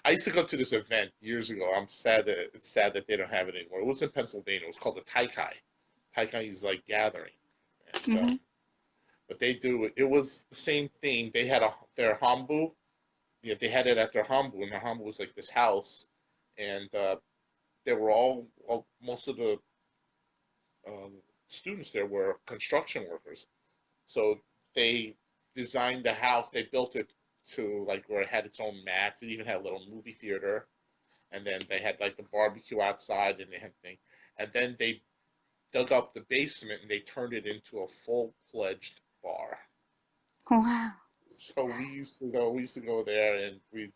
Speaker 2: I used to go to this event years ago. It's sad that they don't have it anymore. It was in Pennsylvania. It was called the Taikai. Taikai is like gathering, and
Speaker 4: Hmm.
Speaker 2: but they do it. It was the same thing. They had their hambu. Yeah, they had it at their hambu, and their hambu was like this house, and they were most of the um, students there were construction workers. So they designed the house. They built it to like where it had its own mats. It even had a little movie theater, and then they had like the barbecue outside, and they had thing. and then they dug up the basement and they turned it into a full-fledged bar.
Speaker 4: Wow.
Speaker 2: So we used to go there, and you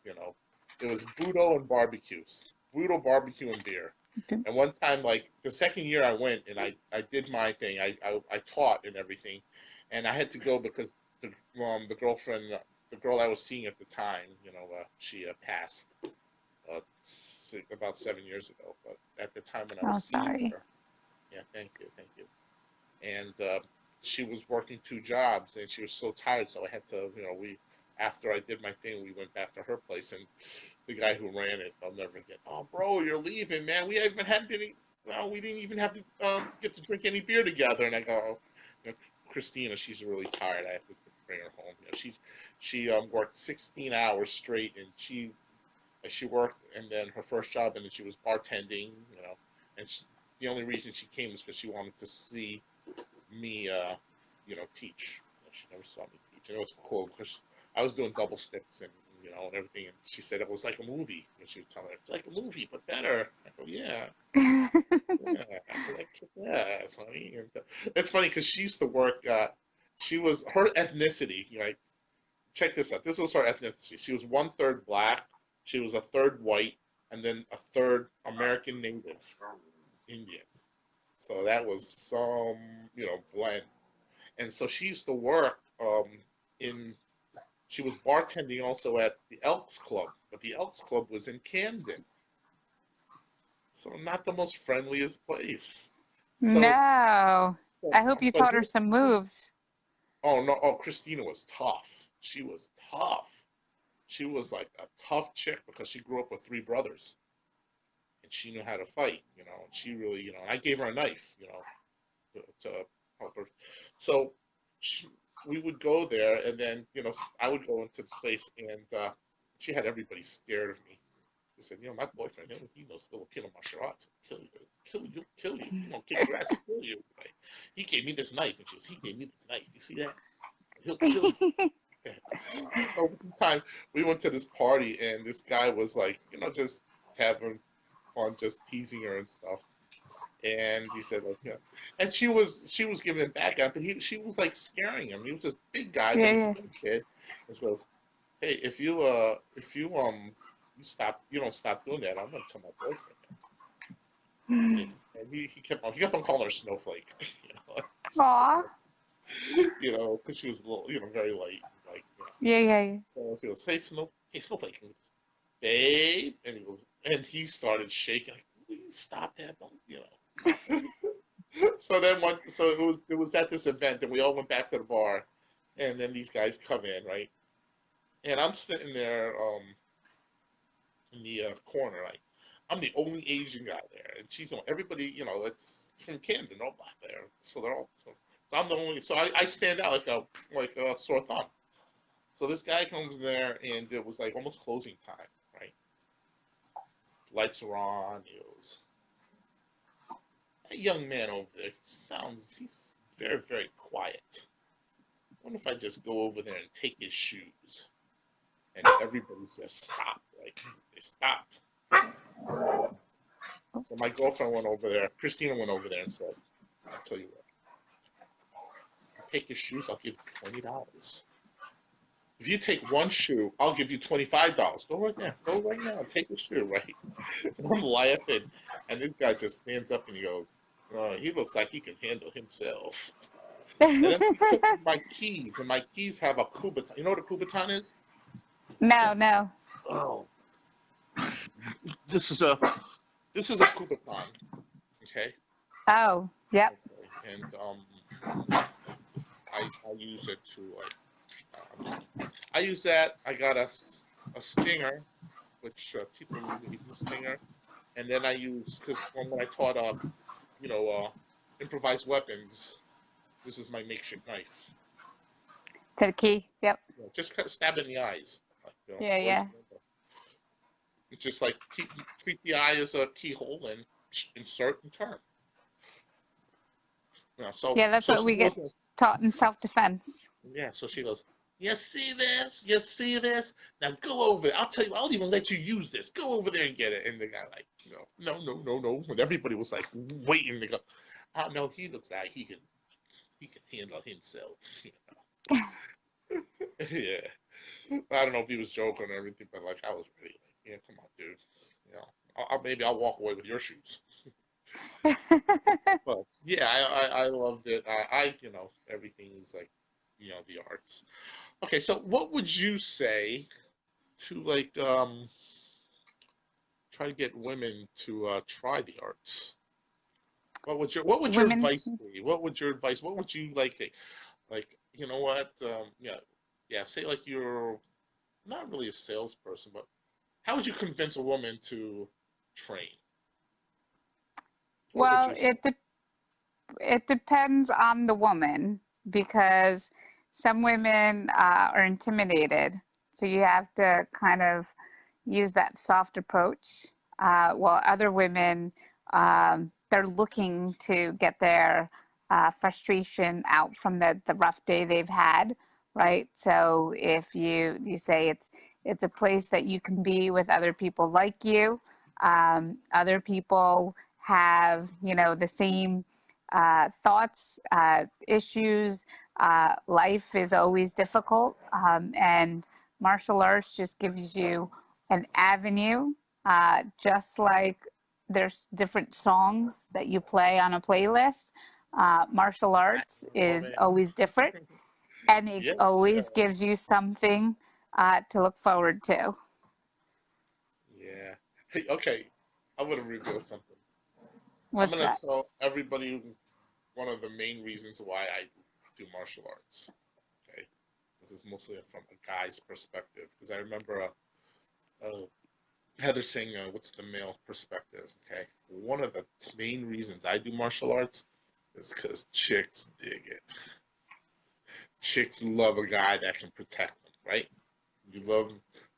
Speaker 2: know, it was Budo and barbecues, Budo barbecue and beer.
Speaker 4: Okay.
Speaker 2: And one time, like the second year I went and I did my thing, I taught and everything, and I had to go because the girlfriend, the girl I was seeing at the time, she passed about 7 years ago. But at the time when I
Speaker 4: Oh,
Speaker 2: was seeing
Speaker 4: sorry.
Speaker 2: her, yeah, thank you. And she was working 2 jobs, and she was so tired, so I had to, after I did my thing, we went back to her place, and the guy who ran it, I'll never forget. Oh, bro, you're leaving, man. We haven't had any. No, we didn't even have to get to drink any beer together. And I go, oh, Christina, she's really tired. I have to bring her home. She worked 16 hours straight, and she worked, and then her first job, and then she was bartending. And the only reason she came was because she wanted to see me, teach. She never saw me teach, and it was cool because I was doing double sticks and everything. And she said it was like a movie. And she was telling me it's like a movie, but better. I go, yeah. Yeah, it's funny. And it's funny because she used to work. She was her ethnicity. Check this out. This was her ethnicity. She was 1/3 black. She was 1/3 white, and then 1/3 American Native Indian. So that was some blend. And so she used to work in. She was bartending also at the Elks Club, but the Elks Club was in Camden. So not the most friendliest place. So,
Speaker 4: No. I hope you taught her some moves.
Speaker 2: Oh no! Oh, Christina was tough. She was tough. She was like a tough chick because she grew up with 3 brothers, and she knew how to fight. And she really, and I gave her a knife, to help her. So we would go there, and then I would go into the place, and she had everybody scared of me. She said, my boyfriend, he knows Filipino martial arts. He'll kill you. Kick your ass and kill you. Right? He gave me this knife, and he gave me this knife. You see that? He'll kill you. So one time we went to this party, and this guy was like, just having fun, just teasing her and stuff. And he said, like, and she was giving him back up, but she was like scaring him. He was this big guy, but he's a big kid. And she goes, hey, if you you don't stop doing that, I'm gonna tell my boyfriend. And he kept on calling her Snowflake.
Speaker 4: Aw.
Speaker 2: Because she was a little, very light, like.
Speaker 4: Yeah.
Speaker 2: So she goes, hey Snowflake, babe, and he started shaking. Like, please stop that, don't. So then it was at this event, and we all went back to the bar, and then these guys come in, right? And I'm sitting there in the corner, like I'm the only Asian guy there, and she's everybody, it's from Camden, all black there, so they're all. So I'm the only. So I stand out like a sore thumb. So this guy comes there, and it was like almost closing time, right? Lights are on. It was a young man over there. He's very, very quiet. I wonder if I just go over there and take his shoes. And everybody says stop. Like they stopped. So my girlfriend went over there. Christina went over there and said, "I'll tell you what. You take your shoes. I'll give you $20. If you take one shoe, I'll give you $25. Go right there. Go right now. Take a shoe, right?" And I'm laughing, and this guy just stands up and he goes, "Oh, he looks like he can handle himself." And then she took my keys, and my keys have a Kubaton. You know what a Kubaton is?
Speaker 4: No.
Speaker 2: Oh, this is a Kubaton. Okay.
Speaker 4: Oh, yep.
Speaker 2: Okay. And I use it to I use that. I got a stinger, which people use the stinger, and then I use because when I taught improvised weapons, this is my makeshift knife.
Speaker 4: To the key. Yep.
Speaker 2: Just kind of stab in the eyes. Like,
Speaker 4: Yeah.
Speaker 2: It's just like treat the eye as a keyhole and insert and turn.
Speaker 4: That's what we get taught in self-defense.
Speaker 2: Yeah, so she goes, You see this? You see this? Now go over there. I'll tell you, I'll even let you use this. Go over there and get it. And the guy like, no, no, no, no. And everybody was like waiting to go. Oh no, he looks like he can handle himself. Yeah. I don't know if he was joking or everything, but like I was ready. Like, yeah, come on, dude. Maybe I'll walk away with your shoes. But yeah, I loved it. Everything is like, the arts. Okay, so what would you say to like try to get women to try the arts? What would your
Speaker 4: Women,
Speaker 2: advice be? What would your advice? What would you like? You know what? Yeah. Say like you're not really a salesperson, but how would you convince a woman to train? What would
Speaker 4: well,
Speaker 2: you say?
Speaker 4: it depends on the woman because some women are intimidated. So you have to kind of use that soft approach, while other women, they're looking to get their frustration out from the rough day they've had, right? So if you say it's a place that you can be with other people like you, other people have the same thoughts, issues. Life is always difficult, and martial arts just gives you an avenue, just like there's different songs that you play on a playlist. Martial arts is
Speaker 2: Woman.
Speaker 4: always different, and it
Speaker 2: Yes, yeah,
Speaker 4: always gives you something to look forward to.
Speaker 2: yeah. Hey, okay, I'm gonna reveal something. I'm
Speaker 4: What's
Speaker 2: gonna
Speaker 4: that?
Speaker 2: tell everybody one of the main reasons why I do martial arts. Okay, this is mostly from a guy's perspective because I remember Heather saying, "What's the male perspective?" Okay, one of the main reasons I do martial arts is because chicks dig it. Chicks love a guy that can protect them, right? You love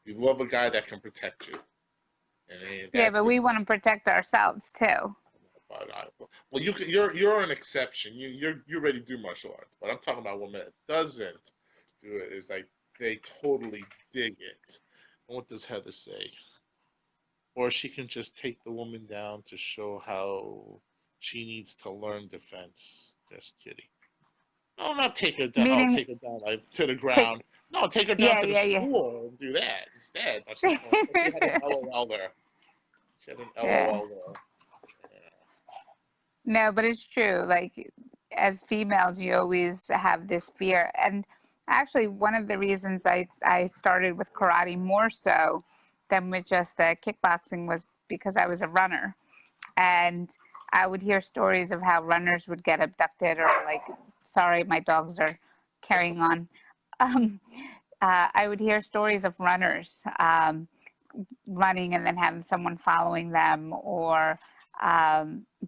Speaker 2: you love a guy that can protect you, and
Speaker 4: Yeah,
Speaker 2: that's
Speaker 4: but
Speaker 2: it.
Speaker 4: we want to protect ourselves too.
Speaker 2: But well, you're an exception. You're ready to do martial arts, but I'm talking about a woman that doesn't do it. It's like they totally dig it. And what does Heather say? Or she can just take the woman down to show how she needs to learn defense. Just kidding. No, not take her down. Oh,
Speaker 4: Meaning,
Speaker 2: take her down like to the
Speaker 4: take,
Speaker 2: ground. No, take her down
Speaker 4: yeah,
Speaker 2: to the
Speaker 4: yeah,
Speaker 2: floor and do that instead. No, she had an
Speaker 4: yeah.
Speaker 2: LOL there. She had an
Speaker 4: Yeah.
Speaker 2: LOL there.
Speaker 4: No, but it's true. Like, as females, you always have this fear. And actually, one of the reasons I started with karate more so than with just the kickboxing was because I was a runner. And I would hear stories of how runners would get abducted or, like, sorry, my dogs are
Speaker 2: That's
Speaker 4: carrying on. Um, I would hear stories of runners running and then having someone following them or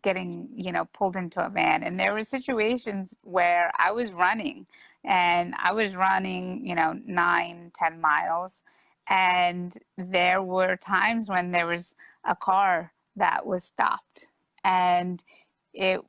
Speaker 4: getting pulled into a van. And there were situations where I was running and I was running 9-10 miles, and there were times when there was a car that was stopped and it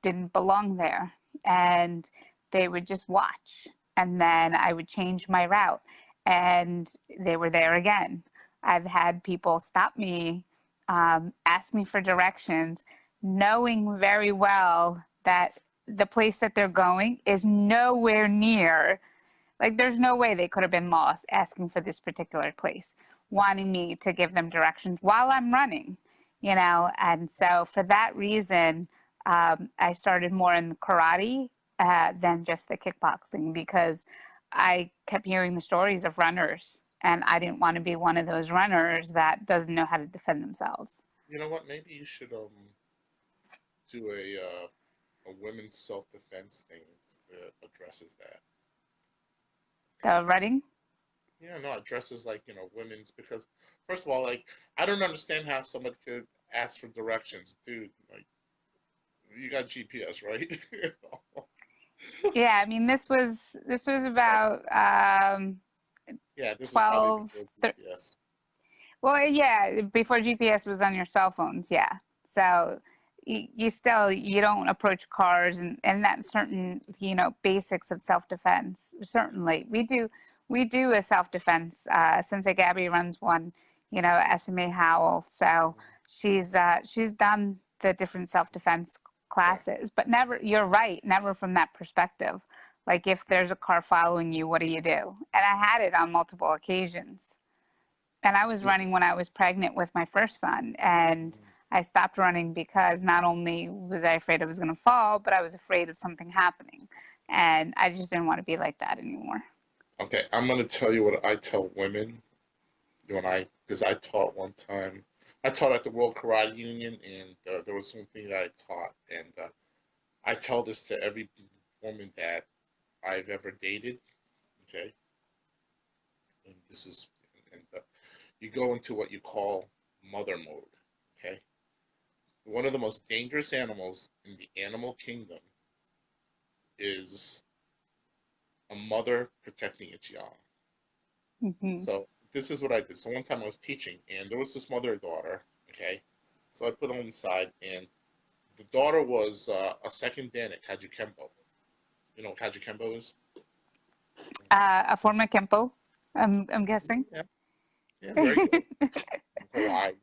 Speaker 4: didn't belong there, and they would just watch, and then I would change my route and they were there again. I've had people stop me, ask me for directions, knowing very well that the place that they're going is nowhere near. Like, there's no way they could have been lost asking for this particular place, wanting me to give them directions while I'm running. And so for that reason, I started more in karate than just the kickboxing because I kept hearing the stories of runners, and I didn't want to be one of those runners that doesn't know how to defend themselves.
Speaker 2: You know what? Maybe you should do a women's self defense thing that addresses that.
Speaker 4: The running?
Speaker 2: Yeah, no, addresses like women's because first of all, like I don't understand how somebody could ask for directions, dude. Like you got GPS, right?
Speaker 4: Yeah, I mean, this was about
Speaker 2: Yeah, this is probably
Speaker 4: 12,
Speaker 2: before
Speaker 4: thir
Speaker 2: GPS.
Speaker 4: well, yeah, before GPS was on your cell phones, yeah. So you don't approach cars and that certain, basics of self-defense. Certainly. we do a self-defense. Sensei Gabby runs one, SMA Howell. So she's done the different self-defense classes, but never, you're right, never from that perspective. Like if there's a car following you, what do you do? And I had it on multiple occasions. And I was running when I was pregnant with my first son, and I stopped running because not only was I afraid I was going to fall, but I was afraid of something happening. And I just didn't want to be like that anymore.
Speaker 2: Okay, I'm going to tell you what I tell women because I taught one time. I taught at the World Karate Union, and there was something that I taught, and I tell this to every woman that I've ever dated. Okay, and this is, and you go into what you call mother mode. Okay, one of the most dangerous animals in the animal kingdom is a mother protecting its young.
Speaker 4: Mm-hmm.
Speaker 2: So this is what I did. So one time I was teaching, and there was this mother and daughter. Okay, so I put them on the side, and the daughter was a second dan at Kajukembo. You know what Kajukembo is?
Speaker 4: A form of Kempo, I'm guessing.
Speaker 2: Yeah, very good. Hawaii,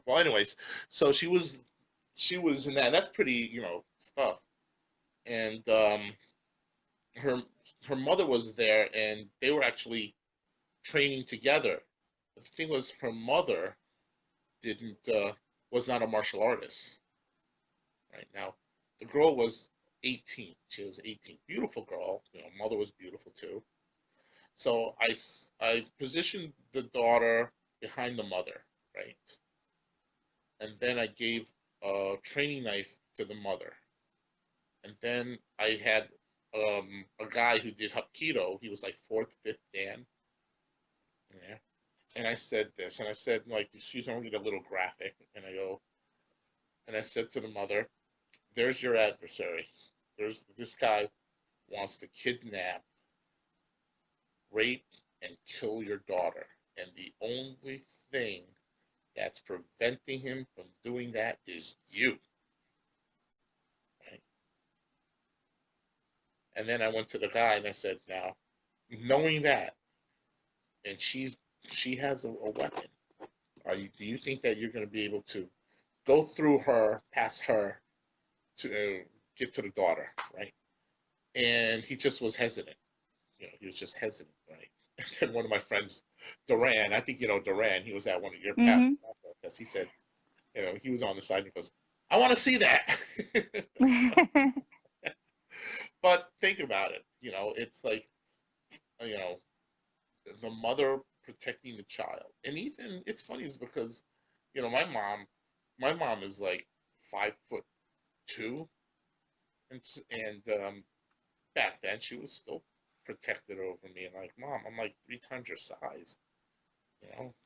Speaker 2: well, anyways, so she was in that. That's pretty, stuff. And her mother was there, and they were actually training together. The thing was, her mother was not a martial artist. Right now, the girl was 18. She was 18. Beautiful girl. Mother was beautiful too. So I positioned the daughter behind the mother, right? And then I gave a training knife to the mother. And then I had a guy who did Hapkido. He was like 4th, 5th Dan. Yeah. And I said this, and I said, like, she's only a little graphic. And I said to the mother, there's your adversary. This guy wants to kidnap, rape, and kill your daughter. And the only thing that's preventing him from doing that is you. Right? And then I went to the guy and I said, now, knowing that, and she has a weapon, do you think that you're going to be able to go through her, past her, to get to the daughter, right? And he just was hesitant. He was just hesitant, right? And then one of my friends, Duran, I think you know Duran, he was at one of your past podcasts. He said, he was on the side and he goes, I want to see that. But think about it, it's like, the mother protecting the child. And even, it's funny is because, my mom is like 5'2", and back then she was still protected over me, and like, Mom, I'm like 3 times your size.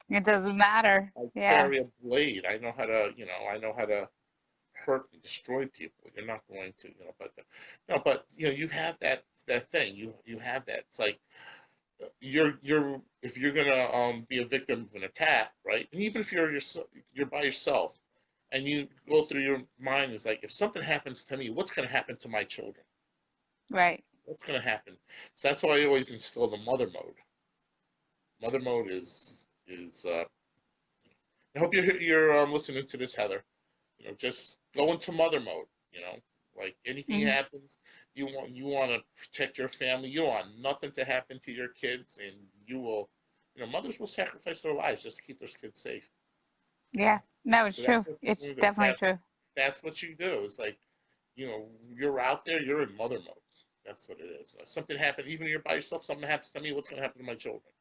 Speaker 4: It doesn't matter.
Speaker 2: I
Speaker 4: Yeah.
Speaker 2: carry a blade. I know how to hurt and destroy people. You're not going to, but you have that thing. You have that. It's like you're if you're gonna be a victim of an attack, right? And even if you're by yourself, and you go through your mind is like, if something happens to me, what's gonna happen to my children?
Speaker 4: Right.
Speaker 2: What's gonna happen? So that's why I always instill the mother mode. Mother mode is. I hope you're listening to this, Heather. Just go into mother mode. Like anything happens, you want to protect your family. You don't want nothing to happen to your kids, and you will. Mothers will sacrifice their lives just to keep their kids safe.
Speaker 4: Yeah, no, it's true. It's definitely true.
Speaker 2: That's what you do. It's like, you're out there. You're in mother mode. That's what it is. If something happens, even if you're by yourself, something happens to me. What's going to happen to my children?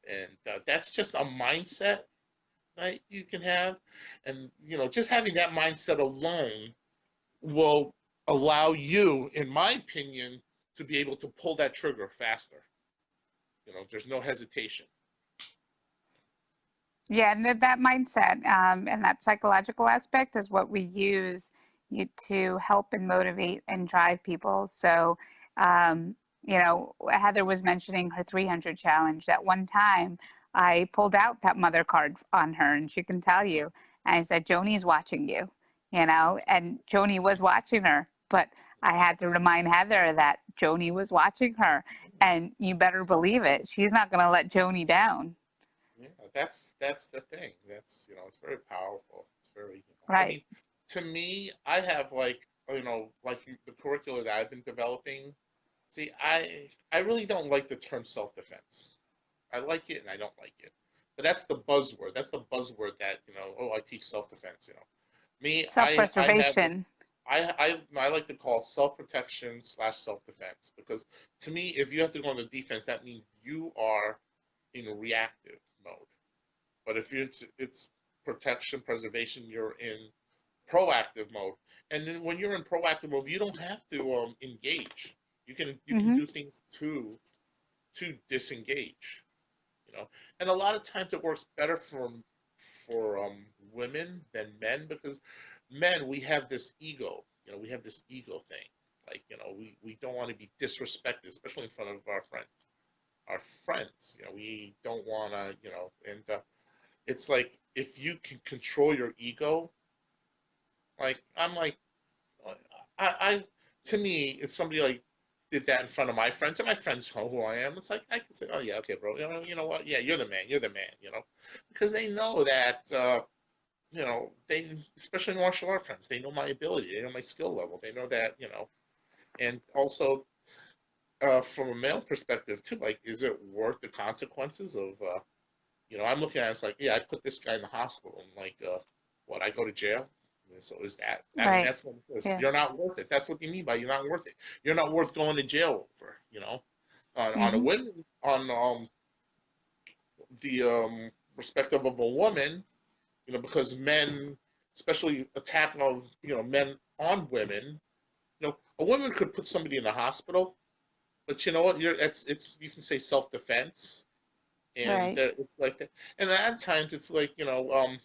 Speaker 2: And that's just a mindset that you can have, and just having that mindset alone will allow you, in my opinion, to be able to pull that trigger faster. There's no hesitation.
Speaker 4: Yeah, and that mindset and that psychological aspect is what we use to help and motivate and drive people. So, Heather was mentioning her 300 challenge. That one time I pulled out that mother card on her, and she can tell you. And I said, Joni's watching you, and Joni was watching her. But I had to remind Heather that Joni was watching her. And you better believe it. She's not going to let Joni down.
Speaker 2: Yeah, that's the thing. That's, it's very powerful. It's very, I
Speaker 4: Right.
Speaker 2: mean, to me, I have like, like the curricula that I've been developing. See, I really don't like the term self-defense. I like it and I don't like it. But that's the buzzword. That's the buzzword that, oh, I teach self-defense. Me, I have,
Speaker 4: Self-preservation.
Speaker 2: I like to call self-protection / self-defense, because to me, if you have to go into defense, that means you are in reactive mode. But if it's protection, preservation, you're in proactive mode. And then when you're in proactive mode, you don't have to engage. You can do things to disengage. And a lot of times it works better for women than men, because men, we have this ego. We have this ego thing. Like, we don't want to be disrespected, especially in front of our friends. We don't want to, and it's like, if you can control your ego, like, I'm like, I to me, if somebody like did that in front of my friends, and my friends know who I am, it's like, I can say, oh yeah, okay, bro, you know what, yeah, you're the man, because they know that, they, especially martial art friends, they know my ability, they know my skill level, they know that, and also, from a male perspective too, like, is it worth the consequences of, I'm looking at it, it's like, yeah, I put this guy in the hospital, and like, what, I go to jail? So is that, I mean,
Speaker 4: Right.
Speaker 2: that's what it is.
Speaker 4: Yeah.
Speaker 2: You're not worth it. That's what you mean by you're not worth it. You're not worth going to jail over, on a women, on the perspective of a woman, because men, especially attack of, men on women, a woman could put somebody in a hospital, but you know what, it's you can say self-defense, and
Speaker 4: Right.
Speaker 2: that it's like that, and at times it's like, you know,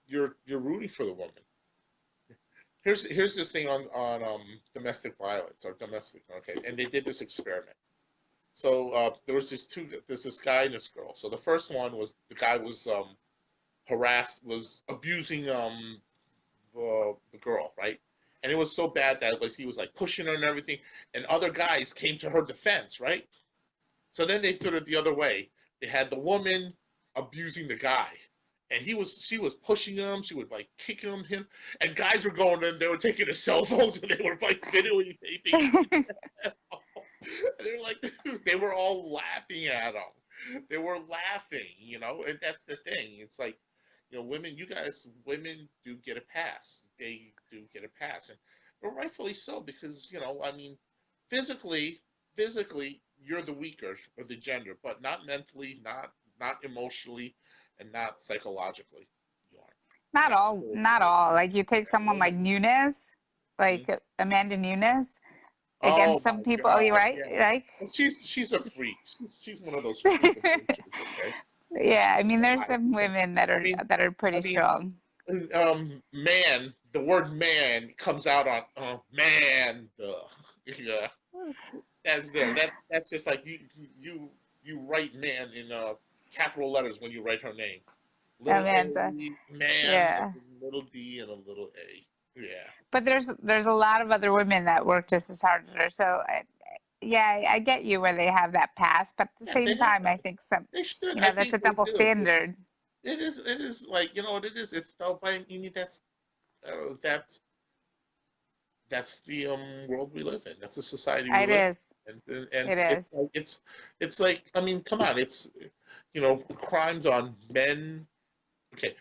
Speaker 2: you're rooting for the woman. Here's this thing on domestic violence or domestic, okay, and they did this experiment. So there's this guy and this girl. So the first one was, the guy was was abusing the girl, right? And it was so bad that he was like pushing her and everything, and other guys came to her defense, right? So then they did it the other way. They had the woman abusing the guy, and she was pushing him. She would like kicking him, and guys were going in. They were taking their cell phones and they were like videotaping. They were like, they were all laughing at him. They were laughing, and that's the thing. It's like, women do get a pass. They do get a pass, and but rightfully so, because I mean, physically, you're the weaker of the gender, but not mentally, not emotionally, and not psychologically. You are.
Speaker 4: Not
Speaker 2: Not
Speaker 4: all, not
Speaker 2: spiritually.
Speaker 4: all. Like you take someone like Nunes,
Speaker 2: Mhm.
Speaker 4: like Amanda Nunes,
Speaker 2: Oh
Speaker 4: against
Speaker 2: my
Speaker 4: some people. Oh, you're
Speaker 2: God,
Speaker 4: right.
Speaker 2: yeah.
Speaker 4: Like,
Speaker 2: And she's a freak. She's one of those freak of natures. Okay,
Speaker 4: yeah.
Speaker 2: she's
Speaker 4: I mean, there's
Speaker 2: alive.
Speaker 4: some women that
Speaker 2: I
Speaker 4: are
Speaker 2: mean, I
Speaker 4: pretty
Speaker 2: mean,
Speaker 4: strong.
Speaker 2: man. The word man comes out on man. Yeah, that's there. That's just like you write man in capital letters when you write her name. Little
Speaker 4: Amanda.
Speaker 2: A, man,
Speaker 4: Yeah.
Speaker 2: little D, and a little A. Yeah.
Speaker 4: But there's a lot of other women that work just as hard as her. So yeah, I get you where they have that pass, but at the
Speaker 2: Yeah, they
Speaker 4: same
Speaker 2: have
Speaker 4: time, I
Speaker 2: that.
Speaker 4: think some,
Speaker 2: They should. I
Speaker 4: that's
Speaker 2: think
Speaker 4: a
Speaker 2: they
Speaker 4: double
Speaker 2: do.
Speaker 4: standard.
Speaker 2: It is like, what it is. It's still by, that's that's the world we live in. That's the society we
Speaker 4: It
Speaker 2: live
Speaker 4: is.
Speaker 2: in. And
Speaker 4: It
Speaker 2: it's
Speaker 4: is.
Speaker 2: like, it's like, I mean, come on, it's, crimes on men. Okay,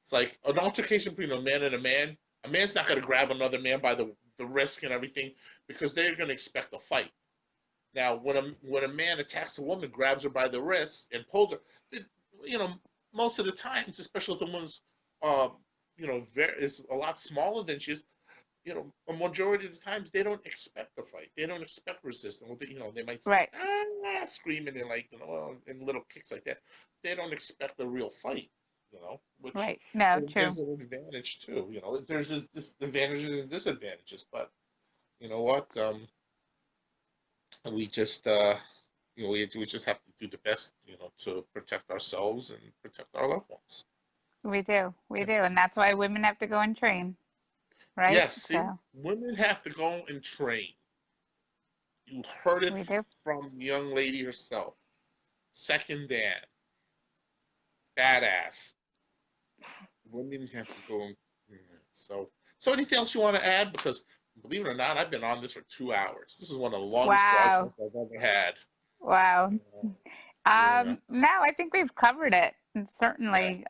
Speaker 2: it's like an altercation between a man and a man. A man's not going to grab another man by the wrist and everything, because they're going to expect a fight. Now, when a man attacks a woman, grabs her by the wrist and pulls her, it, you know, most of the times, especially if the woman's, uh, is a lot smaller than she is, a majority of the times they don't expect the fight. They don't expect resistance. Well, they might say,
Speaker 4: Right.
Speaker 2: screaming and like, and little kicks like that. They don't expect a real fight, which
Speaker 4: Right. No, true.
Speaker 2: is an advantage too. There's just advantages and disadvantages, but you know what? We just, we just have to do the best, to protect ourselves and protect our loved ones.
Speaker 4: We do. We do. And that's why women have to go and train. Right.
Speaker 2: Yes, see,
Speaker 4: So,
Speaker 2: women have to go and train. You heard it
Speaker 4: We do.
Speaker 2: from the young lady herself. Second Dan, badass. Women have to go. So anything else you want to add? Because believe it or not, I've been on this for 2 hours. This is one of the longest
Speaker 4: Wow.
Speaker 2: broadcasts I've ever had.
Speaker 4: Wow.
Speaker 2: Yeah.
Speaker 4: No, I think we've covered it. And certainly,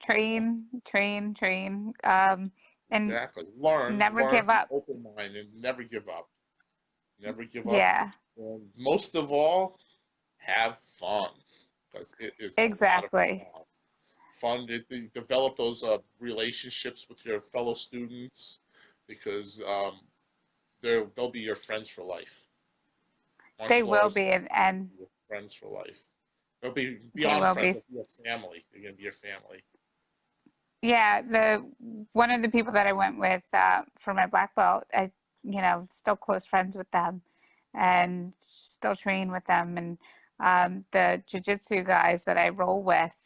Speaker 4: train, and
Speaker 2: Exactly. Learn,
Speaker 4: never give
Speaker 2: be
Speaker 4: up.
Speaker 2: open-minded, never give up. Never give up.
Speaker 4: Yeah,
Speaker 2: And most of all, have fun. Because it is a lot of
Speaker 4: exactly.
Speaker 2: fun. Develop those relationships with your fellow students because they'll be your friends for life.
Speaker 4: They
Speaker 2: Martial
Speaker 4: will
Speaker 2: artists
Speaker 4: be, and
Speaker 2: will be your friends for life. They'll be
Speaker 4: they
Speaker 2: beyond
Speaker 4: will
Speaker 2: friends.
Speaker 4: be.
Speaker 2: They'll be your family. They're going to be your family.
Speaker 4: Yeah, one of the people that I went with for my black belt, I, still close friends with them, and still train with them, and the jujitsu guys that I roll with,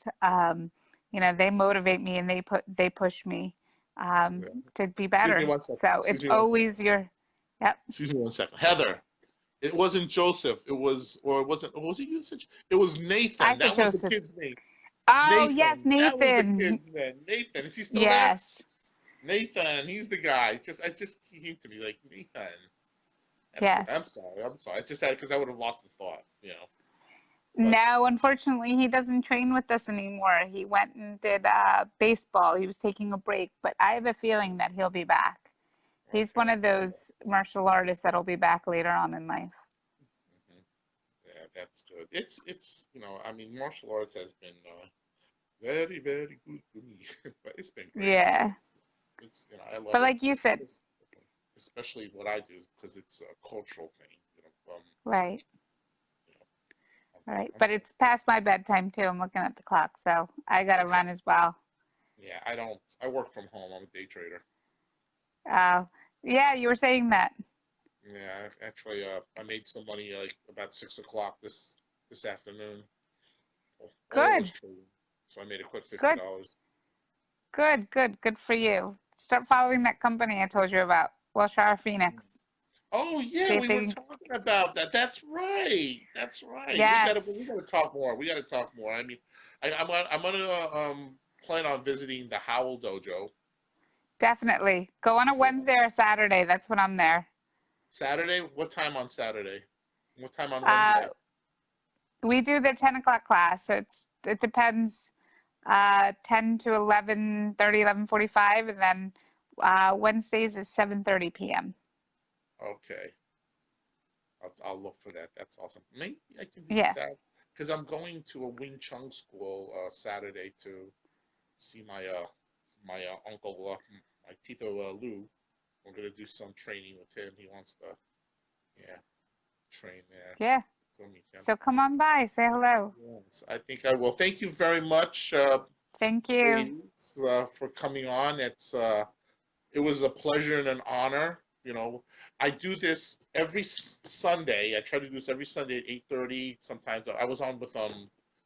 Speaker 4: they motivate me and they push me
Speaker 2: Yeah.
Speaker 4: to be
Speaker 2: Excuse me
Speaker 4: better.
Speaker 2: one second.
Speaker 4: So
Speaker 2: Excuse
Speaker 4: it's
Speaker 2: me one second.
Speaker 4: always yep.
Speaker 2: Excuse me one second. Heather, it wasn't Joseph. It was, or it wasn't, was it you? It was
Speaker 4: I
Speaker 2: Nathan.
Speaker 4: said
Speaker 2: That was the
Speaker 4: Joseph.
Speaker 2: kid's name.
Speaker 4: Oh yes,
Speaker 2: Nathan. That was the
Speaker 4: Nathan.
Speaker 2: kid's name. Nathan. Is he still there?
Speaker 4: Yes,
Speaker 2: Nathan. He's the guy. I just he came to me like Nathan. I'm
Speaker 4: yes.
Speaker 2: sorry. I'm sorry. It's just that because I would have lost the thought. But
Speaker 4: No, unfortunately, he doesn't train with us anymore. He went and did baseball. He was taking a break, but I have a feeling that he'll be back. He's one
Speaker 2: okay.
Speaker 4: of those martial artists that'll be back later on in life.
Speaker 2: Hmm. Yeah, that's good. It's I mean, martial arts has been very very good to me, but it's been great.
Speaker 4: Yeah.
Speaker 2: It's I love
Speaker 4: But
Speaker 2: it.
Speaker 4: like you said,
Speaker 2: Especially what I do because it's a cultural thing.
Speaker 4: right,
Speaker 2: You know,
Speaker 4: right.
Speaker 2: I'm
Speaker 4: But it's past my bedtime too. I'm looking at the clock, so I gotta
Speaker 2: okay.
Speaker 4: run as well.
Speaker 2: Yeah, I don't. I work from home. I'm a day trader.
Speaker 4: Uh, yeah, you were saying that.
Speaker 2: Yeah, actually, I made some money like about 6 o'clock this afternoon. All was
Speaker 4: Good,
Speaker 2: trading, so I made a quick fifty
Speaker 4: good,
Speaker 2: dollars.
Speaker 4: good for you. Start following that company I told you about, Wilshire Phoenix.
Speaker 2: Oh yeah,
Speaker 4: See if
Speaker 2: we
Speaker 4: they
Speaker 2: were
Speaker 4: can.
Speaker 2: talking about that. That's right. That's right. We
Speaker 4: Yes,
Speaker 2: gotta talk more. We gotta talk more. I mean, I'm gonna plan on visiting the Howl Dojo.
Speaker 4: definitely. Go on a
Speaker 2: Yeah.
Speaker 4: Wednesday or Saturday. That's when I'm there.
Speaker 2: Saturday? What time on Saturday? What time on
Speaker 4: Uh,
Speaker 2: Wednesday?
Speaker 4: we do the 10 o'clock class, so it depends. 10 to 11:30, 11:45, and then Wednesdays is 7:30 p.m.
Speaker 2: Okay. I'll look for that. That's awesome. Maybe I can do
Speaker 4: Yeah,
Speaker 2: Saturday because I'm going to a Wing Chun school Saturday to see my uncle, my Tito Lou. We're gonna do some training with him. He wants to, yeah, train there.
Speaker 4: yeah.
Speaker 2: So meet him.
Speaker 4: So come on by, say hello.
Speaker 2: Yes, I think I will. Thank you very much,
Speaker 4: Thank you.
Speaker 2: ladies, for coming on. It was a pleasure and an honor. I do this every Sunday. I try to do this every Sunday at 8:30. Sometimes I was on with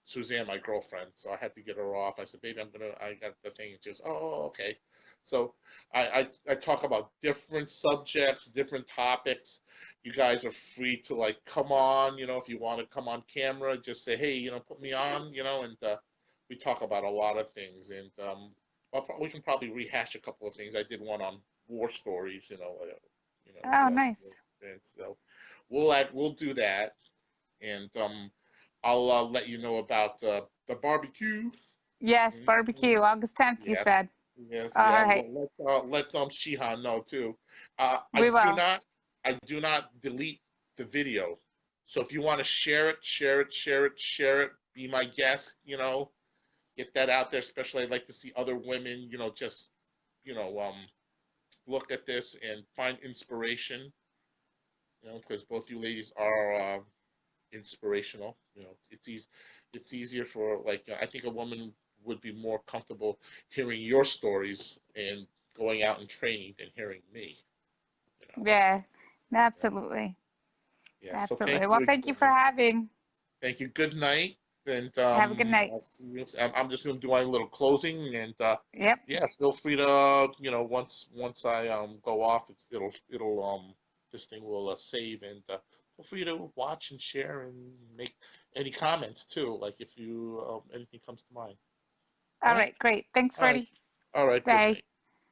Speaker 2: Suzanne, my girlfriend, so I had to get her off. I said, "Baby, I got the thing." And she goes, "Oh, okay." So I talk about different subjects, different topics. You guys are free to like come on. If you want to come on camera, just say, "Hey, put me on." And we talk about a lot of things. And we can probably rehash a couple of things. I did one on war stories,
Speaker 4: Oh, nice.
Speaker 2: and so we'll do that, and I'll let you know about the barbecue.
Speaker 4: Yes,
Speaker 2: Mhm.
Speaker 4: barbecue, August 10th, you
Speaker 2: Yeah,
Speaker 4: said.
Speaker 2: yes,
Speaker 4: All
Speaker 2: yeah.
Speaker 4: right,
Speaker 2: Let Shihan know too.
Speaker 4: we will.
Speaker 2: I do not delete the video. So if you want to share it, share it, share it, share it. Be my guest. Get that out there. Especially, I'd like to see other women. Just look at this and find inspiration. Because both you ladies are inspirational. It's easier for like I think a woman would be more comfortable hearing your stories and going out and training than hearing me. You know.
Speaker 4: Yeah,
Speaker 2: Yeah.
Speaker 4: absolutely.
Speaker 2: Yeah. So thank
Speaker 4: Absolutely. Well,
Speaker 2: you
Speaker 4: thank you for
Speaker 2: again.
Speaker 4: having.
Speaker 2: Thank you. Good night. And
Speaker 4: Have a good night.
Speaker 2: I'll see you. I'm just gonna do my little closing and
Speaker 4: Yep.
Speaker 2: yeah, feel free to once I go off, it'll this thing will save. And feel free to watch and share and make any comments too, like if you anything comes to mind. All
Speaker 4: All
Speaker 2: right.
Speaker 4: right, great. Thanks,
Speaker 2: All right.
Speaker 4: Freddie.
Speaker 2: All right. Good
Speaker 4: Bye.
Speaker 2: night.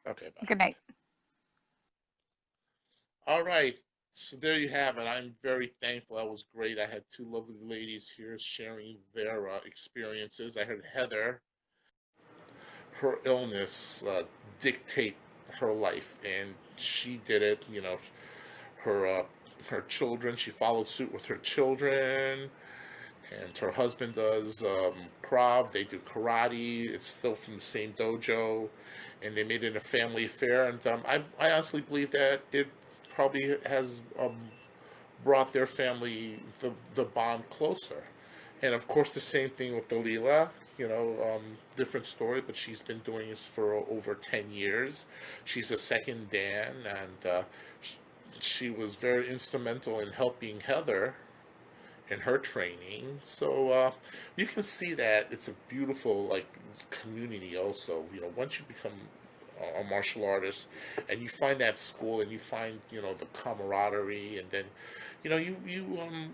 Speaker 2: Okay. Bye.
Speaker 4: Good night.
Speaker 2: All right. So there you have it. I'm very thankful. That was great. I had two lovely ladies here sharing their experiences. I heard Heather, her illness dictate her life, and she did it. You know, her children. She followed suit with her children, and her husband does Krav. They do karate. It's still from the same dojo, and they made it a family affair. And I honestly believe that it probably has brought their family the bond closer. And of course, the same thing with Dalila. You know, different story, but she's been doing this for over 10 years. She's a second Dan, and she was very instrumental in helping Heather in her training. So you can see that it's a beautiful like community. Also, you know, once you become a martial artist and you find that school and you find, you know, the camaraderie, and then, you know, you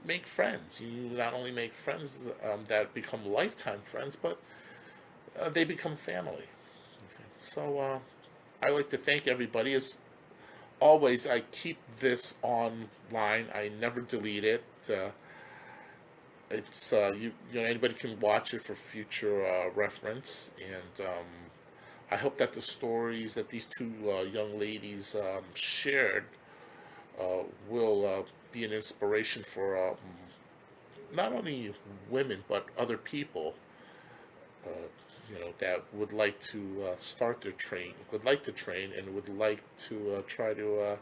Speaker 2: make friends. You not only make friends that become lifetime friends, but they become family. Okay. So I like to thank everybody. As always, I keep this online. I never delete it. It's you know, anybody can watch it for future reference, and I hope that the stories that these two young ladies shared will be an inspiration for not only women but other people, uh, you know, that would like to start their would like to train, and would like to try to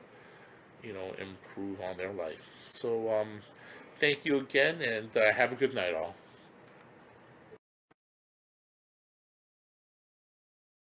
Speaker 2: you know, improve on their life. So thank you again, and have a good night, all.